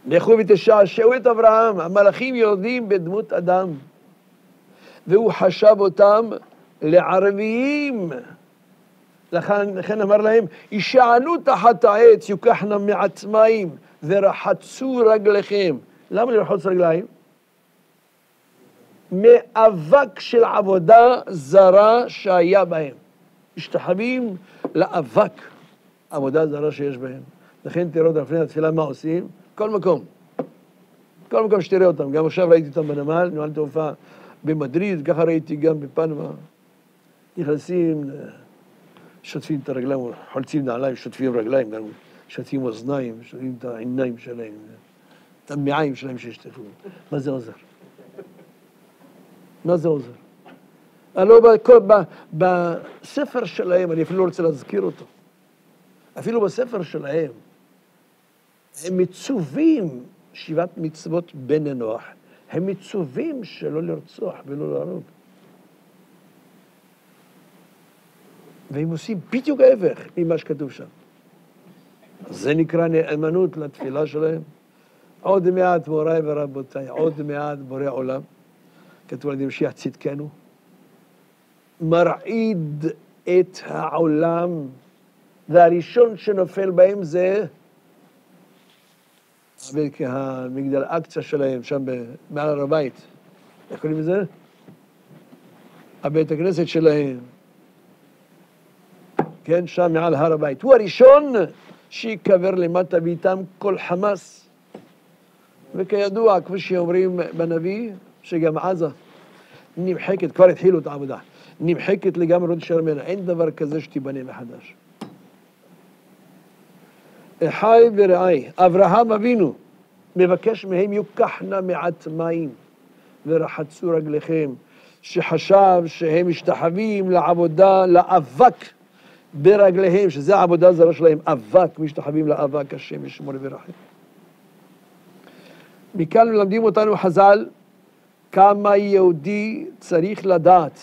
לכו ותשעשעו את אברהם. המלאכים יורדים בדמות אדם והוא חשב אותם לערביים. לכן אמר להם, ישענו תחת העץ, יוקחנה מעט מים ורחצו רגליכם. למה לרחוץ רגליים? מאבק של עבודה זרה שהיה בהם. משתחווים לאבק עבודה זרה שיש בהם. לכן תראו אותם לפני התפילה מה עושים? כל מקום שתראה אותם. גם עכשיו ראיתי אותם בנמל, נמל תעופה במדריד, ככה ראיתי גם בפנמה. נכנסים, שוטפים את הרגליים, חולצים נעליים, שוטפים רגליים, גם שוטפים אוזניים, שוטפים את העיניים שלהם, את המעיים שלהם שישטפו. מה זה עוזר? מה זה עוזר? הלוא בספר שלהם, אני אפילו לא רוצה להזכיר אותו, אפילו בספר שלהם, הם מצווים, 7 מצוות בני נוח, הם מצווים שלא לרצוח ולא להרוג. והם עושים בדיוק ההפך ממה שכתוב שם. זה נקרא נאמנות לתפילה שלהם. עוד מעט מוריי ורבותיי, עוד מעט בורא עולם, כתוב על ידי משיח צדקנו, מרעיד את העולם, והראשון שנופל בהם זה המגדל אקציה שלהם, שם מעל הר הבית. איך קוראים לזה? הבית הכנסת שלהם. כן, שם מעל הר הבית. הוא הראשון שיקבר למטה ואיתם כל חמאס. וכידוע, כמו שאומרים בנביא, שגם עזה נמחקת, כבר התחילו את העבודה, נמחקת לגמרי, לא תישאר ממנה. אין דבר כזה שתיבנה מחדש. אחי ורעי, אברהם אבינו מבקש מהם יוקחנה מעט מים ורחצו רגליכם, שחשב שהם משתחווים לעבודה, לאבק ברגליהם, שזה העבודה זרה שלהם, אבק, משתחווים לאבק, השם ישמור וירחם. מכאן מלמדים אותנו חז"ל כמה יהודי צריך לדעת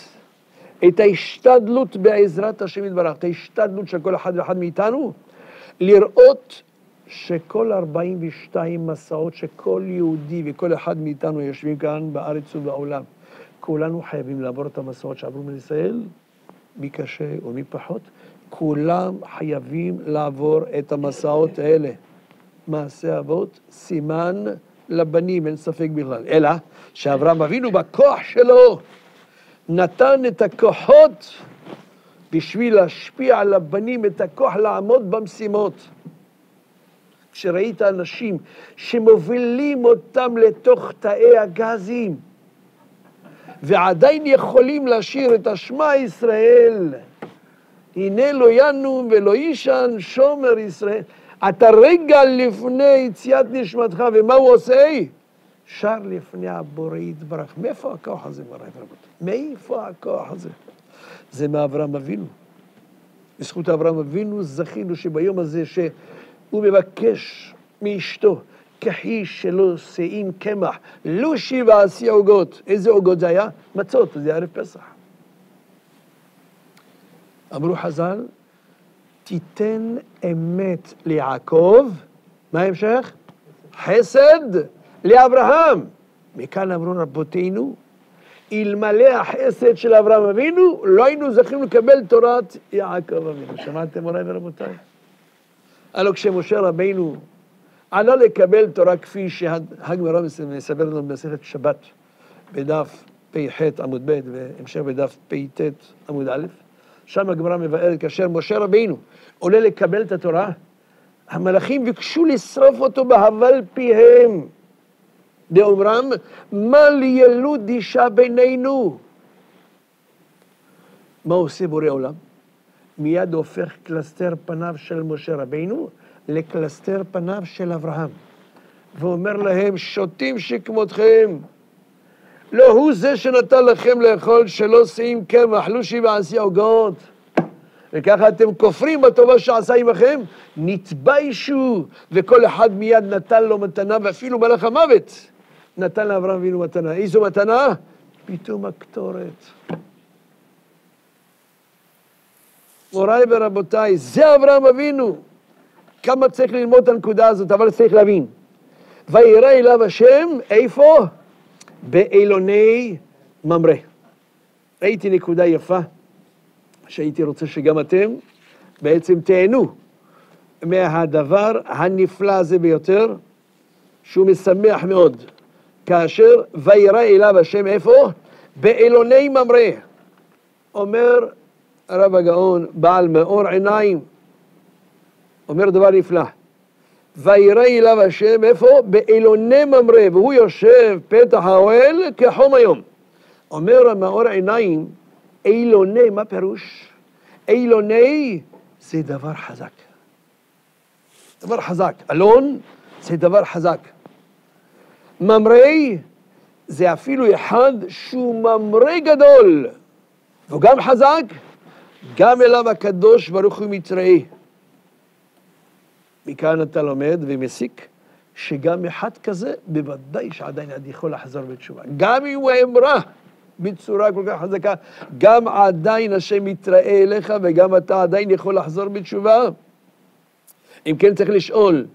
את ההשתדלות בעזרת השם יתברך, את ההשתדלות של כל אחד ואחד מאיתנו, לראות שכל 42 מסעות שכל יהודי וכל אחד מאיתנו יושבים כאן בארץ ובעולם, כולנו חייבים לעבור את המסעות שעברו מישראל, מי קשה או מי פחות, כולם חייבים לעבור את המסעות האלה. מעשה אבות, סימן לבנים, אין ספק בכלל. אלא שאברהם אבינו בכוח שלו נתן את הכוחות בשביל להשפיע על הבנים, את הכוח לעמוד במשימות. כשראית אנשים שמובילים אותם לתוך תאי הגזים, ועדיין יכולים לשיר את השמע ישראל, הנה לא ינום ולא יישן שומר ישראל. אתה רגע לפני יציאת נשמתך, ומה הוא עושה? שר לפני הבורא יתברך. מאיפה הכוח הזה, מוריי ורבותיי? מאיפה הכוח הזה? זה מאברהם אבינו. בזכות אברהם אבינו זכינו שביום הזה שהוא מבקש מאשתו, כחי שלא שאים קמח, לא 7 עוגות. איזה עוגות זה היה? מצות, זה ערב פסח. אמרו חז"ל, תיתן אמת ליעקב, מה ההמשך? חסד לאברהם. מכאן אמרו רבותינו, אלמלא החסד של אברהם אבינו, לא היינו זוכים לקבל תורת יעקב אבינו. שמעתם מוריי ורבותיי? הלא כשמשה רבינו עלה לקבל תורה כפי שהגמרא מספר לנו במסכת שבת, בדף פ"ח עמוד ב' והמשך בדף פ"ט עמוד א', שם הגמרא מבארת כאשר משה רבינו עולה לקבל את התורה, המלאכים ביקשו לשרוף אותו בהבל פיהם, באומרם, מה לילוד אישה בינינו? מה עושה בורא עולם? מיד הופך קלסתר פניו של משה רבינו לקלסתר פניו של אברהם, ואומר להם, שותים שכמותכם, לא הוא זה שנתן לכם לאכול שלא שאים קמח, לא 7 עוגות, וככה אתם כופרים בטובה שעשה עמכם, נתביישו. וכל אחד מיד נתן לו מתנה, ואפילו מלאך המוות נתן לאברהם אבינו מתנה. איזו מתנה? פתאום הקטורת. מוריי ורבותיי, זה אברהם אבינו. כמה צריך ללמוד את הנקודה הזאת, אבל צריך להבין. וירא אליו השם, איפה? באילוני ממרא. ראיתי נקודה יפה, שהייתי רוצה שגם אתם בעצם תהנו מהדבר הנפלא הזה ביותר, שהוא משמח מאוד. כאשר וירא אליו השם, איפה? באילוני ממרא. אומר הרב הגאון, בעל מאור עיניים, אומר דבר נפלא. וירא אליו השם, איפה? באילוני ממרא, והוא יושב פתח האוהל כחום היום. אומר המאור עיניים, אילוני, מה פירוש? אילוני זה דבר חזק. דבר חזק. אלון זה דבר חזק. ממרא זה אפילו אחד שהוא ממרא גדול, והוא גם חזק, גם אליו הקדוש ברוך הוא מתראה. מכאן אתה לומד ומסיק שגם אחד כזה בוודאי שעדיין עד יכול לחזור בתשובה. גם אם הוא אמרה בצורה כל כך חזקה, גם עדיין השם מתראה אליך וגם אתה עדיין יכול לחזור בתשובה. אם כן צריך לשאול,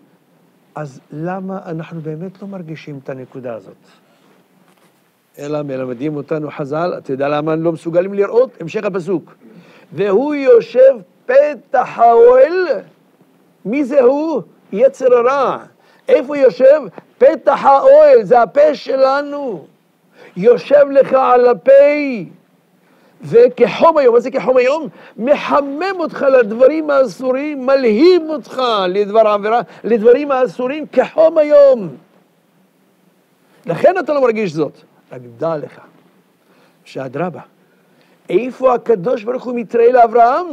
אז למה אנחנו באמת לא מרגישים את הנקודה הזאת? אלא מלמדים אותנו חז"ל, אתה יודע למה לא מסוגלים לראות? המשך הפסוק. והוא יושב פתח האוהל. מי זה הוא? יצר הרע. איפה יושב? פתח האוהל, זה הפה שלנו. יושב לך על הפה. וכחום היום, מה זה כחום היום? מחמם אותך לדברים האסורים, מלהיב אותך לדבר העבירה, לדברים האסורים כחום היום. לכן אתה לא מרגיש זאת. רק דע לך, שאדרבה, איפה הקדוש ברוך הוא מתראה לאברהם?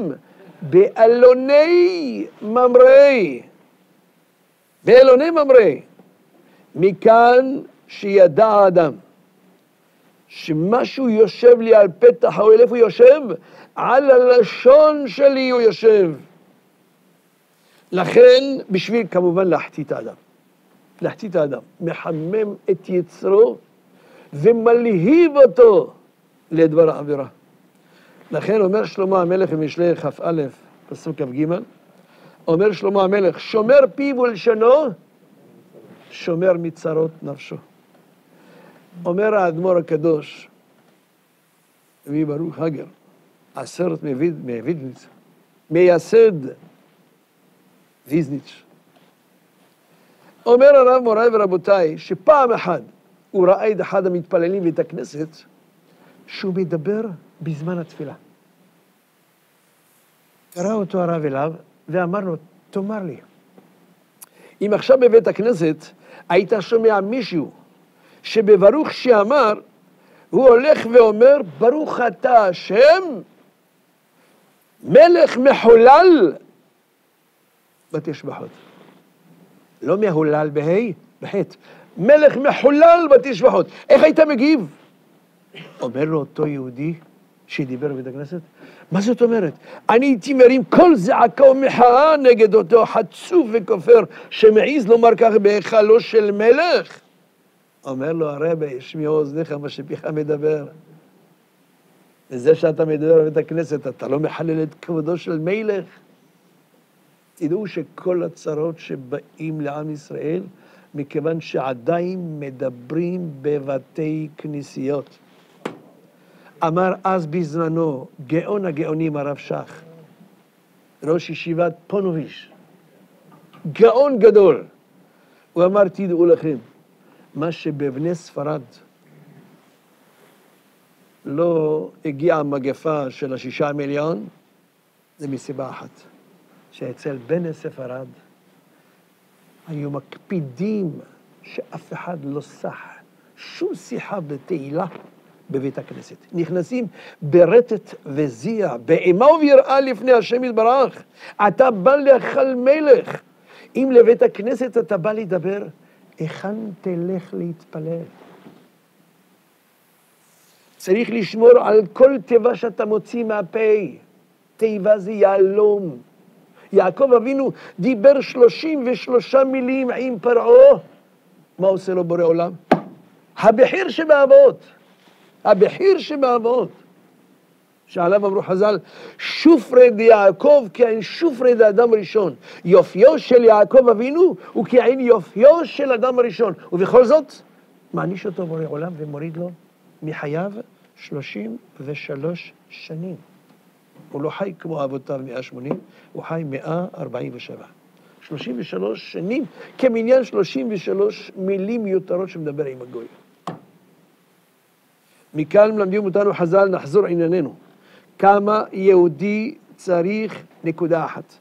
באלוני ממרא. באלוני ממרא. מכאן שידע האדם. שמשהו יושב לי על פתח האוהל, איפה הוא יושב? על הלשון שלי הוא יושב. לכן, בשביל כמובן להחטיא את האדם. להחטיא את האדם. מחמם את יצרו ומלהיב אותו לדבר העבירה. לכן אומר שלמה המלך במשלי כ"א, פסוק כ"ג, אומר שלמה המלך, שומר פיו ולשונו, שומר מצרות נפשו. אומר האדמו"ר הקדוש, רבי ברוך הגר, עשרת מוויזניץ, מייסד ויזניץ'. אומר הרב מוריי ורבותיי, שפעם אחת הוא ראה את אחד המתפללים בית הכנסת, שהוא מדבר בזמן התפילה. קרא אותו הרב אליו ואמר לו, תאמר לי, אם עכשיו בבית הכנסת היית שומע מישהו שבברוך שאמר, הוא הולך ואומר, ברוך אתה השם, מלך מחולל בתשבחות. לא מהולל בהי, בחטא. מלך מחולל בתשבחות. איך היית מגיב? אומר לו אותו יהודי שדיבר בבית הכנסת, מה זאת אומרת? אני הייתי מרים כל זעקה ומחאה נגד אותו חצוף וכופר שמעיז לומר כך בהיכלו של מלך. אומר לו הרב, ישמיעו אוזניך מה שפיך מדבר. וזה שאתה מדבר בבית הכנסת, אתה לא מחלל את כבודו של מלך. תדעו שכל הצרות שבאים לעם ישראל, מכיוון שעדיין מדברים בבתי כנסיות. אמר אז בזמנו, גאון הגאונים הרב שך, ראש ישיבת פונוביץ', גאון גדול. הוא אמר, תדעו לכם, מה שבבני ספרד לא הגיעה המגפה של 6 מיליון, זה מסיבה אחת. שאצל בני ספרד היו מקפידים שאף אחד לא סח שום שיחה בתהילה בבית הכנסת. נכנסים ברטט וזיע, באימה וביראה לפני השם יתברך. אתה בא לאכל מלך. אם לבית הכנסת אתה בא לדבר, היכן תלך להתפלל? צריך לשמור על כל תיבה שאתה מוציא מהפה. תיבה זה יהלום. יעקב אבינו דיבר 33 מילים עם פרעה. מה עושה לו בורא עולם? הבחיר שבאבות. הבחיר שבאבות. שעליו אמרו חז"ל, שופרי דיעקב כעין שופרי דאדם ראשון. יופיו של יעקב אבינו הוא כעין יופיו של אדם הראשון. ובכל זאת, מעניש אותו בורא עולם ומוריד לו מחייו 33 שנים. הוא לא חי כמו אבותיו 180, הוא חי 147. 33 שנים, כמניין 33 מילים מיותרות שמדבר עם הגוי. מכאן מלמדים אותנו חז"ל, נחזור ענייננו. כמה יהודי צריך נקודה אחת.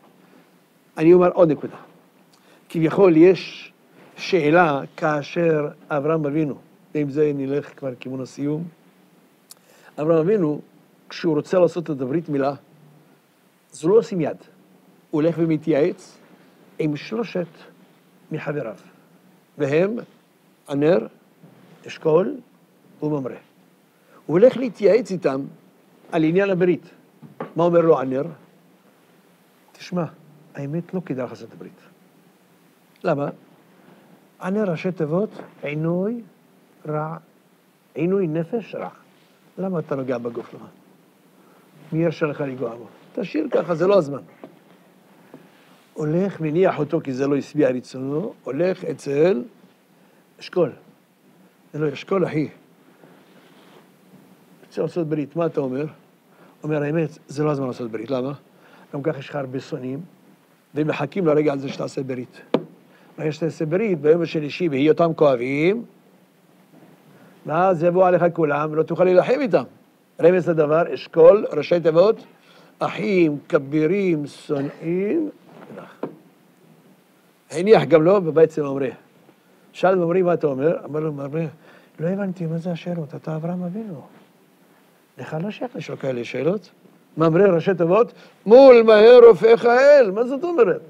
אני אומר עוד נקודה. כביכול יש שאלה כאשר אברהם אבינו, עם זה נלך כבר כיוון הסיום, אברהם אבינו, כשהוא רוצה לעשות את הברית מילה, אז הוא לא עושים יד. הוא הולך ומתייעץ עם 3 מחבריו. והם ענר, אשכול וממרא. הוא הולך להתייעץ איתם על עניין הברית. מה אומר לו ענר? תשמע, האמת לא כדאי לך לעשות הברית. למה? ענר ראשי תיבות, עינוי רע, עינוי נפש רע. למה אתה נוגע בגוף לך? מי ירשה לך לגוע בו? תשאיר ככה, זה לא הזמן. הולך, מניח אותו כי זה לא הסביע רצונו, הולך אצל אשכול. זה לא אשכול, אחי. רוצה לעשות ברית, מה אתה אומר? אומר, האמת, זה לא הזמן לעשות ברית, למה? גם ככה יש לך הרבה שונאים, והם מחכים לרגע הזה שתעשה ברית. ברגע שתעשה ברית, ביום השלישי, בהיותם כואבים, ואז יבואו עליך כולם, ולא תוכל להילחם איתם. רמז לדבר, אשכול, ראשי תיבות, אחים, כבירים, שונאים, הניח גם לו בבית ממרא. שאל ממרא מה אתה אומר? אמר לו ממרא, לא הבנתי מה זה השאלות, אתה אברהם אבינו. לך לא שייך לשאול כאלה שאלות. ממרא ראשי תיבות, מול מהר רופאך האל, מה זאת אומרת?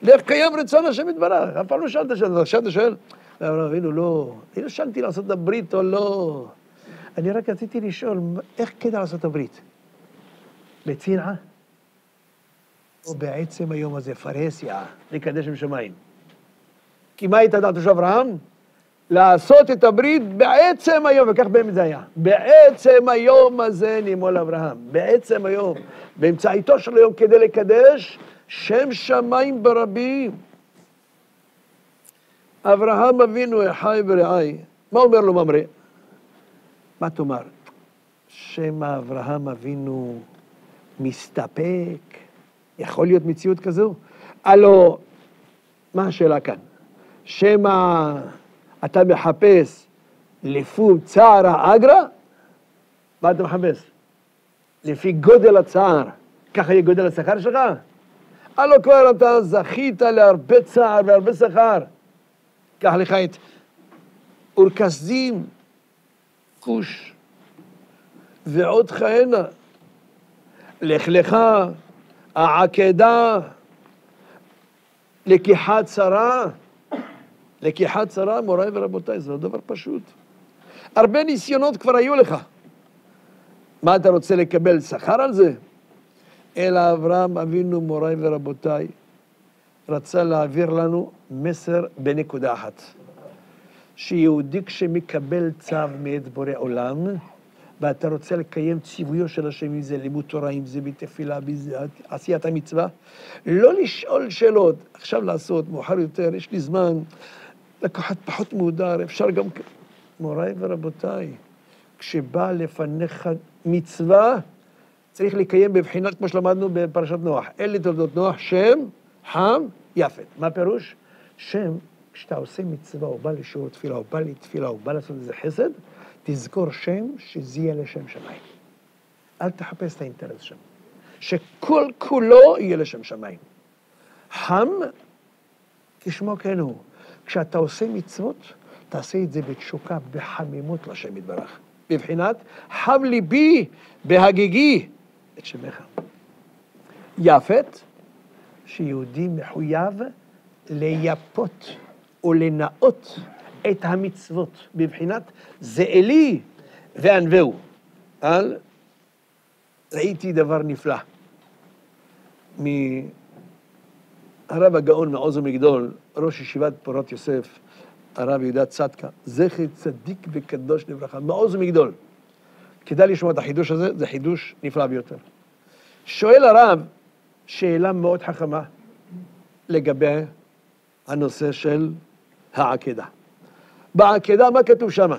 לך קיים רצון השם יתברך, אף פעם לא שאלת שאלות, עכשיו אתה שואל, אברהם אבינו לא, אני לא שאלתי לעשות את הברית או לא. אני רק רציתי לשאול, איך כדאי לעשות את הברית? בצנעה? או בעצם היום הזה, פרהסיה, לקדש עם שמיים. כי מה הייתה דעתו של אברהם? לעשות את הברית בעצם היום, וכך באמת זה היה. בעצם היום הזה נימול אברהם. בעצם היום, באמצעיתו של היום כדי לקדש, שם שמיים ברבים. אברהם אבינו אחי ורעי, מה אומר לו ממרא? מה תאמר? שמא אברהם אבינו מסתפק? יכול להיות מציאות כזו? הלא, מה השאלה כאן? שמא אתה מחפש לפי צער האגרא? מה אתה מחפש? לפי גודל הצער, ככה יהיה גודל השכר שלך? הלא כבר אתה זכית להרבה צער והרבה שכר. קח לך את אורקסדים, כוש, ועוד כהנה. לך לך, העקדה, לקיחת שרה. לקיחת שרה, מוריי ורבותיי, זה לא דבר פשוט. הרבה ניסיונות כבר היו לך. מה אתה רוצה לקבל שכר על זה? אלא אברהם אבינו, מוריי ורבותיי, רצה להעביר לנו מסר בנקודה אחת. שיהודי כשמקבל צו מאת בורא עולם, ואתה רוצה לקיים ציוויו של השם, אם זה לימוד תורה, אם זה בתפילה, עשיית המצווה, לא לשאול שאלות, עכשיו לעשות, מאוחר יותר, יש לי זמן, לקחת פחות מודר, אפשר גם... מוריי ורבותיי, כשבא לפניך מצווה, צריך לקיים בבחינת, כמו שלמדנו בפרשת נוח, אלה תולדות נוח, שם, חם, יפת. מה פירוש? שם, כשאתה עושה מצווה, או בא לשיעור תפילה, או בא לתפילה, או בא לעשות איזה חסד, תזכור שם שזה יהיה לשם שמיים. אל תחפש את האינטרס שם. שכל כולו יהיה לשם שמיים. חם, כשמו כן הוא. כשאתה עושה מצוות, תעשה את זה בתשוקה, בחמימות לשם יתברך. בבחינת, חם ליבי בהגיגי את שמך. יפת, שיהודי מחויב לייפות או לנאות את המצוות, בבחינת זה אלי וענווהו. ראיתי דבר נפלא. מהרב הגאון מעוז ומגדול, ראש ישיבת פורת יוסף, הרב יהודה צדקה, זכר צדיק וקדוש לברכה, מעוז ומגדול. כדאי לשמוע את החידוש הזה, זה חידוש נפלא ביותר. שואל הרב שאלה מאוד חכמה לגבי הנושא של העקדה. בעקדה, מה כתוב שם?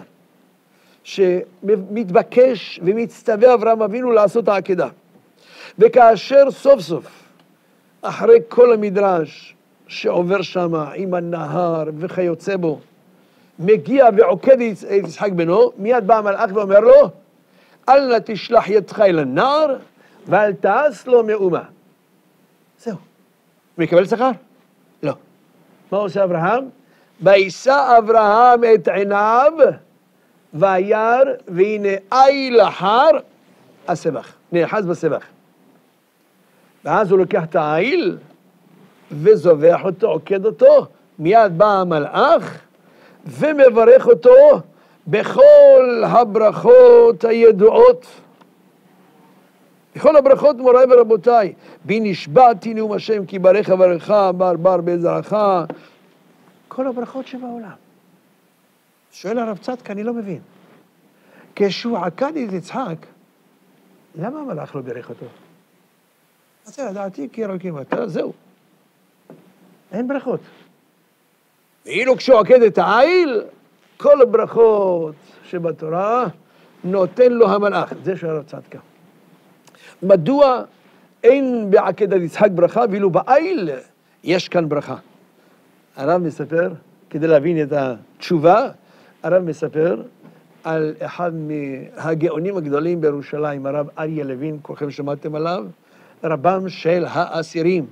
שמתבקש ומצטווה אברהם אבינו לעשות העקדה. וכאשר סוף סוף, אחרי כל המדרש שעובר שם עם הנהר וכיוצא בו, מגיע ועוקד יצחק בנו, מיד בא המלאך ואומר לו, אל נא תשלח ידך אל הנער, ואל תעש לו מאומה. זהו. מקבל שכר? לא. מה עושה אברהם? וישא אברהם את עיניו, וירא, והנה איל אחר הסבך. נאחז בסבך. ואז הוא לוקח את האיל, וזובח אותו, עוקד אותו, מיד בא המלאך, ומברך אותו בכל הברכות הידועות. בכל הברכות מוריי ורבותיי, בי נשבעתי נאום השם, כי ברך אברך, בר בר בעזרך, כל הברכות שבעולם. שואל הרב צדקה, אני לא מבין. כשהוא עקד את יצחק, למה המלאך לא בירך אותו? אז לדעתי, כי אלוקים אתה, זהו. אין ברכות. ואילו כשהוא עקד את העיל, כל הברכות שבתורה נותן לו המלאך. זה שואל הרב צדקה. מדוע אין בעקדת יצחק ברכה, ואילו בעיל יש כאן ברכה? הרב מספר, כדי להבין את התשובה, הרב מספר על אחד מהגאונים הגדולים בירושלים, הרב אריה לוין, כולכם שמעתם עליו, רבם של האסירים,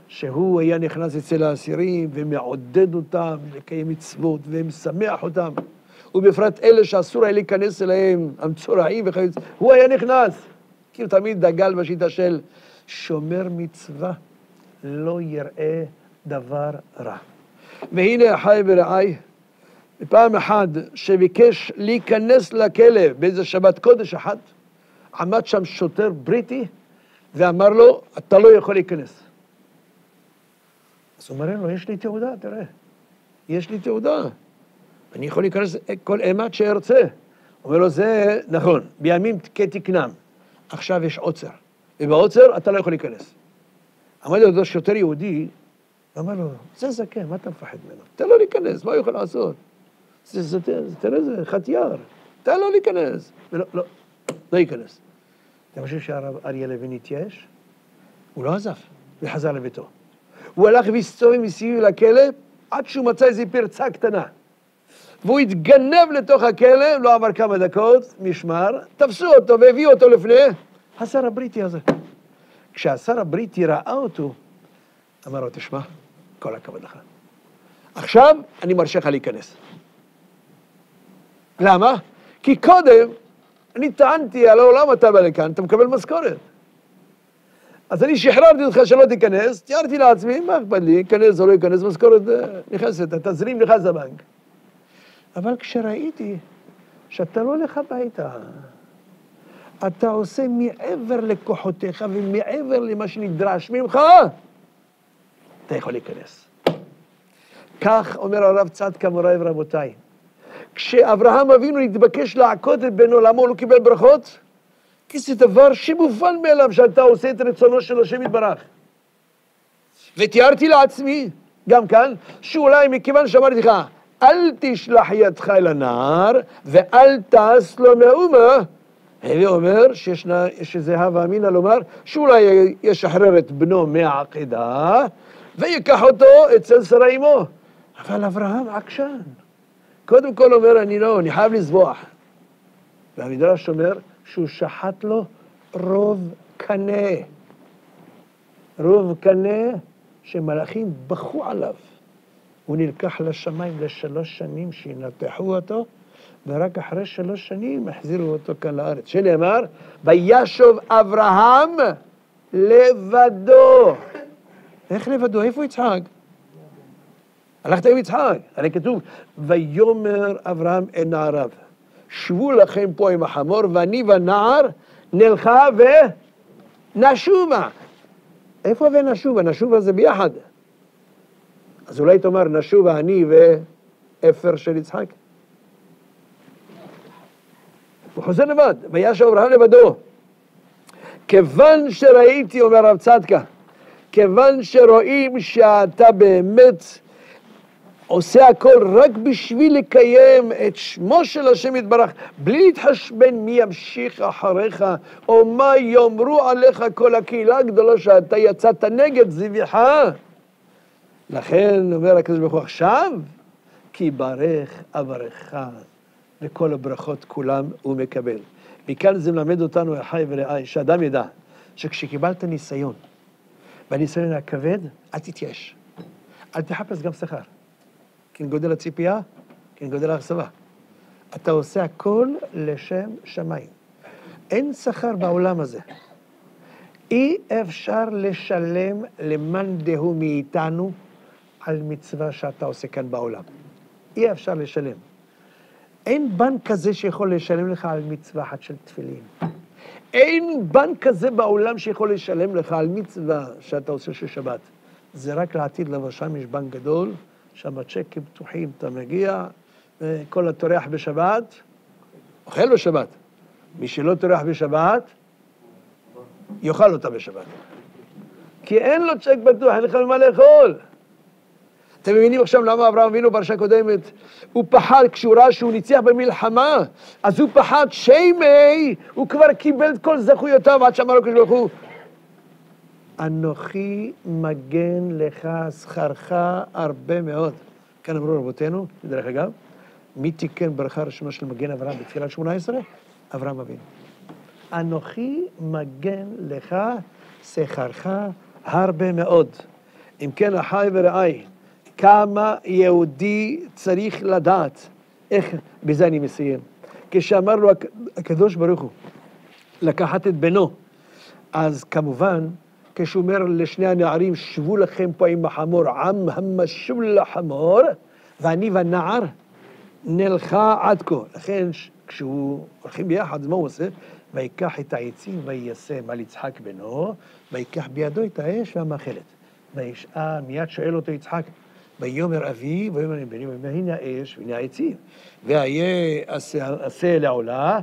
שהוא היה נכנס אצל האסירים ומעודד אותם לקיים מצוות ומשמח אותם, ובפרט אלה שאסור היה להיכנס אליהם, המצורעים וחייץ, הוא היה נכנס, כי הוא תמיד דגל בשיטה של שומר מצווה לא יראה דבר רע. והנה אחי ורעי, בפעם אחת שביקש להיכנס לכלא באיזה שבת קודש אחת, עמד שם שוטר בריטי ואמר לו, אתה לא יכול להיכנס. אז הוא אומר לו, יש לי תעודה, תראה, יש לי תעודה, אני יכול להיכנס כל אימת שארצה. הוא אומר לו, זה נכון, בימים כתקנם, עכשיו יש עוצר, ובעוצר אתה לא יכול להיכנס. עמד לו שוטר יהודי, אמר לו, זה זקן, מה אתה מפחד ממנו? תן לו להיכנס, מה הוא יכול לעשות? תראה, זה חתיאר, תן לו להיכנס. לא ייכנס. אתה חושב שהרב אריה לוין התייאש? הוא לא עזב, וחזר לביתו. הוא הלך והסתובב מסביב לכלא, עד שהוא מצא איזו פרצה קטנה. והוא התגנב לתוך הכלא, לא עבר כמה דקות, משמר, תפסו אותו והביאו אותו לפני השר הבריטי הזה. כשהשר הבריטי ראה אותו, אמר לו, תשמע, כל הכבוד לך. עכשיו אני מרשה לך להיכנס. למה? כי קודם אני טענתי על העולם אתה בא לכאן, אתה מקבל משכורת. אז אני שחררתי אותך שלא תיכנס, תיארתי לעצמי, מה אכפת לי, ייכנס או לא ייכנס, משכורת נכנסת, תזרים נכנס לבנק. אבל כשראיתי שאתה לא הולך הביתה, אתה עושה מעבר לכוחותיך ומעבר למה שנדרש ממך, אתה יכול להיכנס. כך אומר הרב צדקה מוריי ורבותיי, כשאברהם אבינו התבקש לעקוד את בן עולמו, הוא לא קיבל ברכות, כי זה דבר שמובן מאליו שאתה עושה את רצונו של השם יתברך. ותיארתי לעצמי, גם כאן, שאולי מכיוון שאמרתי לך, אל תשלח ידך אל הנער, ואל תעש לו מאומה, הווי אומר שזה הווה אמינא לומר, שאולי ישחרר את בנו מהעקדה, ויקח אותו אצל שרה אמו. אבל אברהם עקשן. קודם כל אומר, אני חייב לזבוח. והמדרש אומר שהוא שחט לו רוב קנה. רוב קנה שמלאכים בכו עליו. הוא נלקח לשמיים ל3 שנים שינתחו אותו, ורק אחרי 3 שנים החזירו אותו כאן לארץ. שנאמר, וישוב אברהם לבדו. איך לבדו? איפה יצחק? הלכת עם יצחק. הרי כתוב, ויאמר אברהם אל נעריו, שבו לכם פה עם החמור, ואני והנער נלכה ונשובה. איפה ונשובה? נשובה זה ביחד. אז אולי תאמר, נשובה אני ואפר של יצחק. הוא חוזר לבד, וישב אברהם לבדו. כיוון שראיתי, אומר הרב צדקה, כיוון שרואים שאתה באמת עושה הכל רק בשביל לקיים את שמו של השם יתברך, בלי להתחשבן מי ימשיך אחריך, או מה יאמרו עליך כל הקהילה הגדולה שאתה יצאת נגד זבחה. לכן אומר הקדוש ברוך הוא עכשיו, כי ברך אברך, וכל הברכות כולם הוא מקבל. מכאן זה מלמד אותנו, אחי ורעי, שאדם ידע שכשקיבלת ניסיון, והניסיון הכבד, אל תתייאש. אל תחפש גם שכר. כן גודל הציפייה, כן גודל האכזבה. אתה עושה הכל לשם שמיים. אין שכר בעולם הזה. אי אפשר לשלם למאן דהוא מאיתנו על מצווה שאתה עושה כאן בעולם. אי אפשר לשלם. אין בנק כזה שיכול לשלם לך על מצווה אחת של תפילין. אין בנק כזה בעולם שיכול לשלם לך על מצווה שאתה עושה של שבת. זה רק לעתיד לבוא, שם יש בנק גדול, שם הצ'קים פתוחים, אתה מגיע, כל הטורח בשבת, אוכל בשבת. מי שלא טורח בשבת, יאכל אותה בשבת. כי אין לו צ'ק פתוח, אין לך מה לאכול. אתם מבינים עכשיו למה אברהם אבינו פרשה קודמת? הוא פחד, כשהוא ראה שהוא ניצח במלחמה, אז הוא פחד שמי, הוא כבר קיבל את כל זכויותיו עד שאמר לו הקדוש ברוך הוא, אנוכי מגן לך שכרך הרבה מאוד. כאן אמרו רבותינו, דרך אגב, מי תיקן ברכה ראשונה של מגן אברהם בתפילת 18? אברהם אבינו. אנוכי מגן לך שכרך הרבה מאוד. אם כן, אחי ורעי, כמה יהודי צריך לדעת, איך, בזה אני מסיים. כשאמר לו הקדוש ברוך הוא, לקחת את בנו, אז כמובן, כשהוא אומר לשני הנערים, שבו לכם פה עם החמור, עם המשול לחמור, ואני והנער נלכה עד כה. לכן, כשהוא הולכים ביחד, אז מה הוא עושה? ויקח את העצים ויישם על יצחק בנו, ויקח בידו את האש והמאכלת. וישאל, מיד שואל אותו יצחק, ויאמר אבי, ויאמר בני, והנה האש, והנה העצים. והיה עשה לעולה.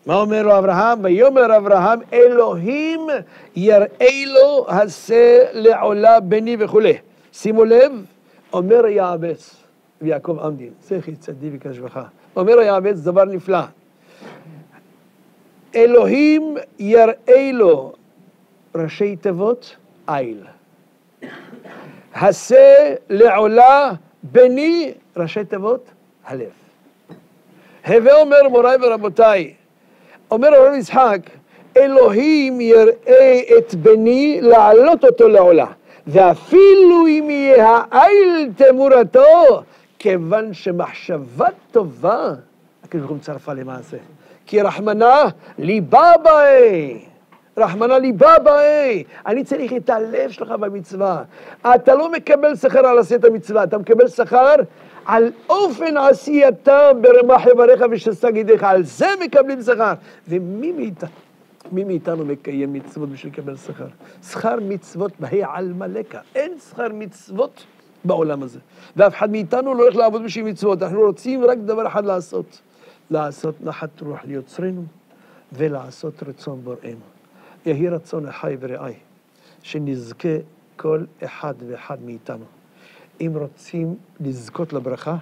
מה אומר לו אברהם? ויאמר אברהם, אלוהים יראה לו עשה לעולה בני וכו'. שימו לב, אומר יעבץ, ויעקב עמדין, זכי צדיק וקדוש. אומר יעבץ דבר נפלא. אלוהים יראה לו ראשי תיבות איל. עשה לעולה בני ראשי תיבות הלב. הווה אומר מוריי ורבותיי, אומר הרב יצחק, אלוהים יראה את בני להעלות אותו לעולה, ואפילו אם יהיה האיל תמורתו, כיוון שמחשבה טובה, הקדוש ברוך הוא מצרפה למעשה, כי רחמנא ליבה באי, רחמנא ליבה באי, אני צריך את הלב שלך במצווה. אתה לא מקבל שכר על עשיית המצווה, אתה מקבל שכר על אופן עשייתה ברמח יברך ושס"ה ידיך, על זה מקבלים שכר. ומי מאיתנו מקיים מצוות בשביל לקבל שכר? שכר מצוות בהי על מלכה, אין שכר מצוות בעולם הזה. ואף אחד מאיתנו לא הולך לעבוד בשביל מצוות, אנחנו רוצים רק דבר אחד לעשות נחת רוח ליוצרנו, ולעשות רצון בוראנו. יהי רצון אחי ורעי, שנזכה כל אחד ואחד מאיתנו. אם רוצים לזכות לברכה,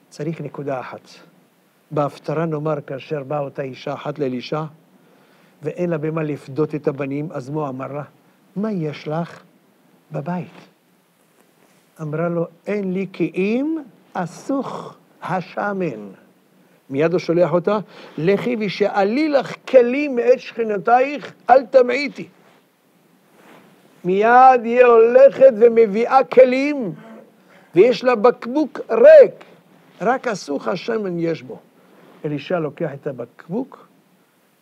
צריך נקודה אחת. בהפטרה נאמר, כאשר באה אותה אישה אחת לאלישע, ואין לה במה לפדות את הבנים, אז מו אמר לה, מה יש לך בבית? אמרה לו, אין לי כי אם אסוך השמן. מיד הוא שולח אותה, לכי ושאלי לך כלים מאת שכנותייך, אל תמעיתי. מיד היא הולכת ומביאה כלים, ויש לה בקבוק ריק, רק אסוך השמן יש בו. אלישע לוקח את הבקבוק,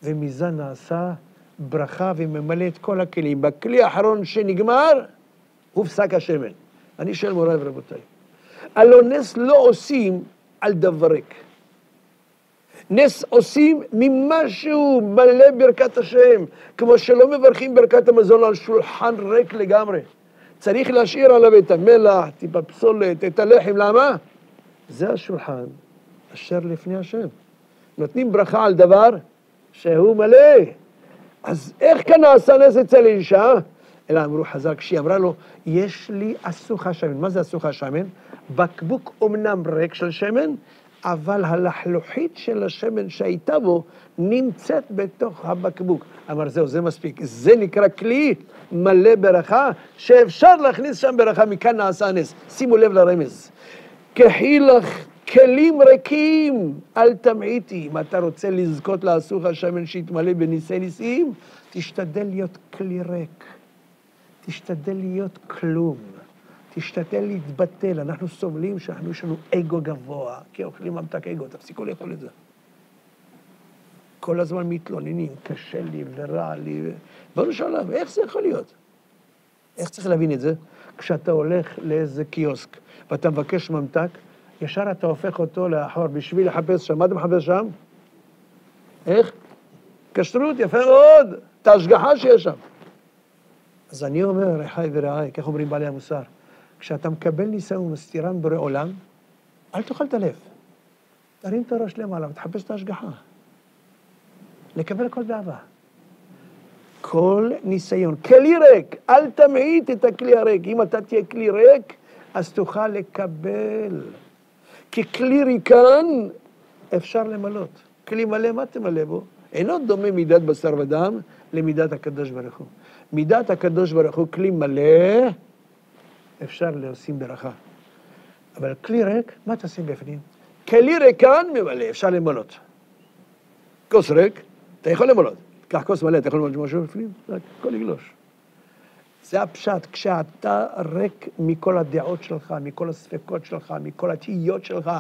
ומזה נעשה ברכה וממלא את כל הכלים. בכלי האחרון שנגמר, הופסק השמן. אני שואל מוריי ורבותיי, הלא נס לא עושים על דבר ריק. נס עושים ממשהו מלא ברכת השם, כמו שלא מברכים ברכת המזון על שולחן ריק לגמרי. צריך להשאיר עליו את המלח, טיפה פסולת, את הלחם, למה? זה השולחן אשר לפני השם. נותנים ברכה על דבר שהוא מלא. אז איך כאן נעשה נס אצל אישה? אלא אמרו חז"ל, כשהיא אמרה לו, יש לי אסוך השמן. מה זה אסוך השמן? בקבוק אומנם ריק של שמן, אבל הלחלוחית של השמן שהייתה בו נמצאת בתוך הבקבוק. אמר זהו, זה מספיק. זה נקרא כלי מלא ברכה, שאפשר להכניס שם ברכה, מכאן נעשה נס. שימו לב לרמז. קחי לך כלים ריקים, אל תמעיתי. אם אתה רוצה לזכות לאסוך השמן שיתמלא בניסי ניסים, תשתדל להיות כלי ריק. תשתדל להיות כלום. תשתדל להתבטל. אנחנו סובלים שאנחנו יש לנו אגו גבוה, כי אוכלים ממתק אגו, תפסיקו לאכול את זה. כל הזמן מתלוננים, קשה לי ורע לי. בואו נשאל, איך זה יכול להיות? איך צריך להבין את זה? כשאתה הולך לאיזה קיוסק ואתה מבקש ממתק, ישר אתה הופך אותו לאחור בשביל לחפש שם. מה אתה מחפש שם? איך? כשרות, יפה מאוד. את ההשגחה שיש שם. אז אני אומר, אחי ורעי, כך אומרים בעלי המוסר, כשאתה מקבל ניסיון ומסתירן בורא עולם, אל תאכל את הלב. תרים את הראש למעלה ותחפש את ההשגחה. לקבל כל דאבה. כל ניסיון. כלי ריק, אל תמעיט את הכלי הריק. אם אתה תהיה כלי ריק, אז תוכל לקבל. כי כלי ריקן אפשר למלות. כלי מלא, מה תמלא בו? אינו דומה מידת בשר ודם למידת הקדוש ברוך הוא. מידת הקדוש ברוך הוא כלי מלא, אפשר להושים ברכה. אבל כלי ריק, מה תשים בפנים? כלי ריקן ממלא, אפשר למלות. כוס ריק, אתה יכול למלות. קח כוס מלא, אתה יכול למלות משהו בפנים? רק הכל יגלוש. זה הפשט, כשאתה ריק מכל הדעות שלך, מכל הספקות שלך, מכל התהיות שלך,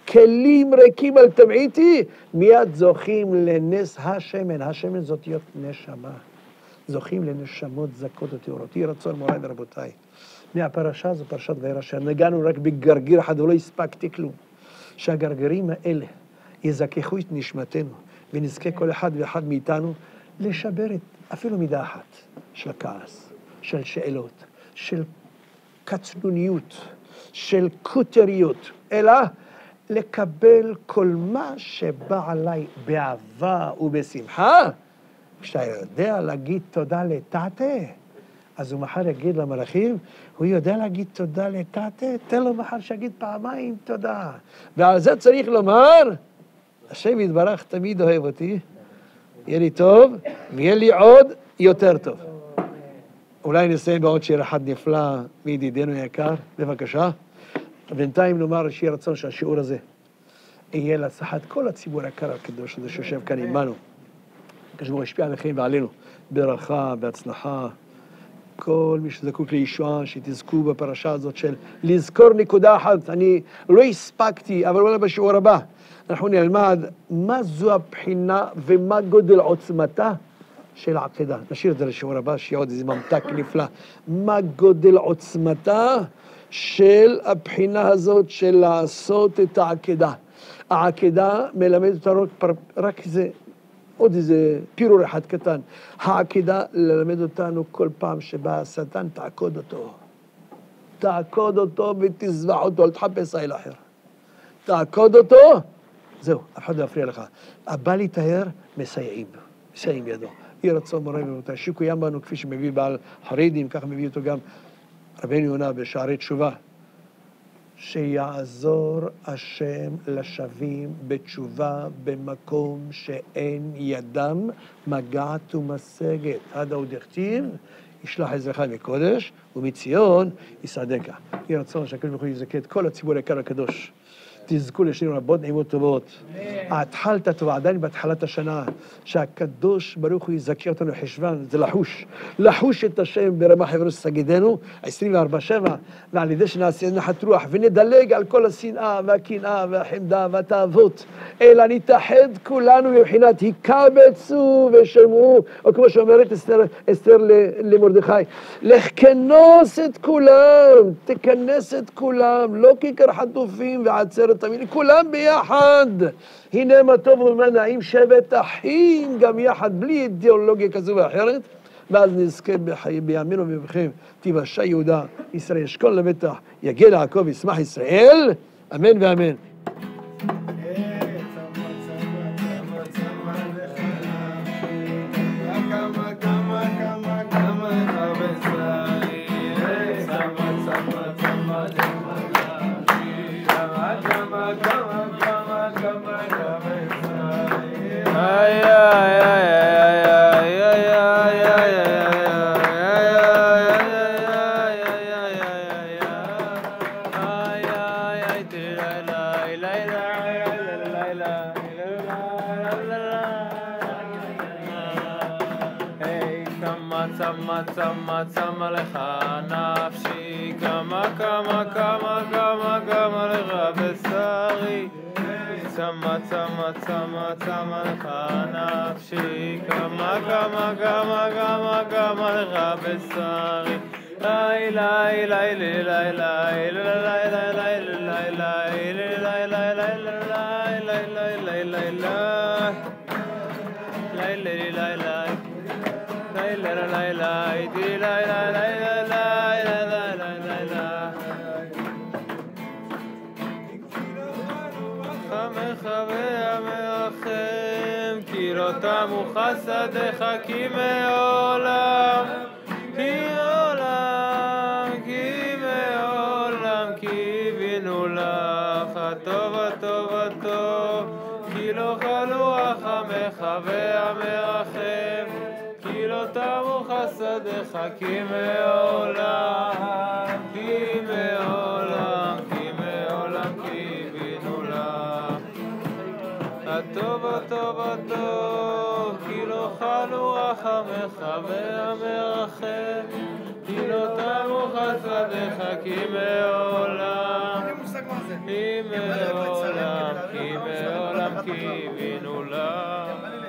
כלים ריקים על תמעיתי, מיד זוכים לנס השמן. השמן זאת להיות נשמה. זוכים לנשמות זכות וטהורות. יהי רצון מוריי ורבותיי. מהפרשה זו פרשת וירא, שנגענו רק בגרגיר אחד ולא הספקתי כלום. שהגרגרים האלה יזככו את נשמתנו, ונזכה כל אחד ואחד מאיתנו לשבר את אפילו מידה אחת של כעס. של שאלות, של קצנוניות, של קוטריות, אלא לקבל כל מה שבא עליי באהבה ובשמחה. כשאתה יודע להגיד תודה לטאטה, אז הוא מחר יגיד למלאכים, הוא יודע להגיד תודה לטאטה, תן לו מחר שיגיד פעמיים תודה. ועל זה צריך לומר, השם יתברך תמיד אוהב אותי, יהיה לי טוב, ויהיה לי עוד יותר טוב. אולי נסיים בעוד שיר אחד נפלא מידידנו יקר, בבקשה. בינתיים נאמר שיהיה רצון שהשיעור הזה יהיה להצלחת כל הציבור היקר הקדוש הזה שיושב כאן עמנו. כשבו ישפיע עליכם ועלינו, ברכה, בהצלחה, כל מי שזקוק לישועה, שתזכו בפרשה הזאת של לזכור נקודה אחת. אני לא הספקתי, אבל אולי בשיעור הבא אנחנו נלמד מה זו הבחינה ומה גודל עוצמתה של העקדה. נשאיר את זה לשיעור הבא, שיהיה עוד איזה ממתק נפלא. מה גודל עוצמתה של הבחינה הזאת של לעשות את העקדה. העקדה מלמדת אותנו רק איזה, עוד איזה פירור אחד קטן. העקדה ללמד אותנו כל פעם שבא השטן, תעקוד אותו. תעקוד אותו ותזבח אותו, אל תחפש איל אחר. תעקוד אותו, זהו, אף אחד לא יפריע לך. הבא להיטהר, מסייעים ידו. יהי רצון מוריי ורבותיי, שקוים בנו כפי שמביא בעל חרדים, ככה מביא אותו גם רבנו יונה בשערי תשובה, שיעזור השם לשבים בתשובה במקום שאין ידם מגעת ומשגת. עד עוד יכתיב, ישלח עזרך מקודש, ומציון יסעדך. יהי רצון שהקדוש ברוך הוא יזכה את כל הציבור היקר הקדוש. תזכו לשנים רבות נעימות טובות. התחלת טובה, עדיין בהתחלת השנה, שהקדוש ברוך הוא יזכה אותנו חשבן, זה לחוש את השם ברמה חברות סגידנו, 24/7, ועל ידי שנעשה נחת רוח, ונדלג על כל השנאה והקנאה והחמדה והתאוות, אלא נתאחד כולנו מבחינת הקבצו ושמעו, או כמו שאומרת אסתר למרדכי, לכנוס את כולם, תכנס את כולם, לא כיכר חטופים ועצרת תמיד, כולם ביחד. הנה מה טוב ומה נעים, שבת אחים גם יחד, בלי אידיאולוגיה כזו ואחרת, ואז נזכה בימינו ובכם, תיוושע יהודה, ישראל ישכון לבטח, יגיע לעקוב, ישמח ישראל, אמן ואמן. צמה לך נפשי, כמה לך בשרי. צמה לך נפשי, כמה לך בשרי. לי לי לי לי לי לי תמו חסדך כי מעולם והמרחם, כי לא תמו חסדיך, כי מעולם, כי מעולם, כי מעולם קיווינו לך. הטוב הטוב הטוב, כי לא חלו רחמך והמרחם, כי לא תמו חסדיך, כי מעולם, כי מעולם, כי מעולם קיווינו לך.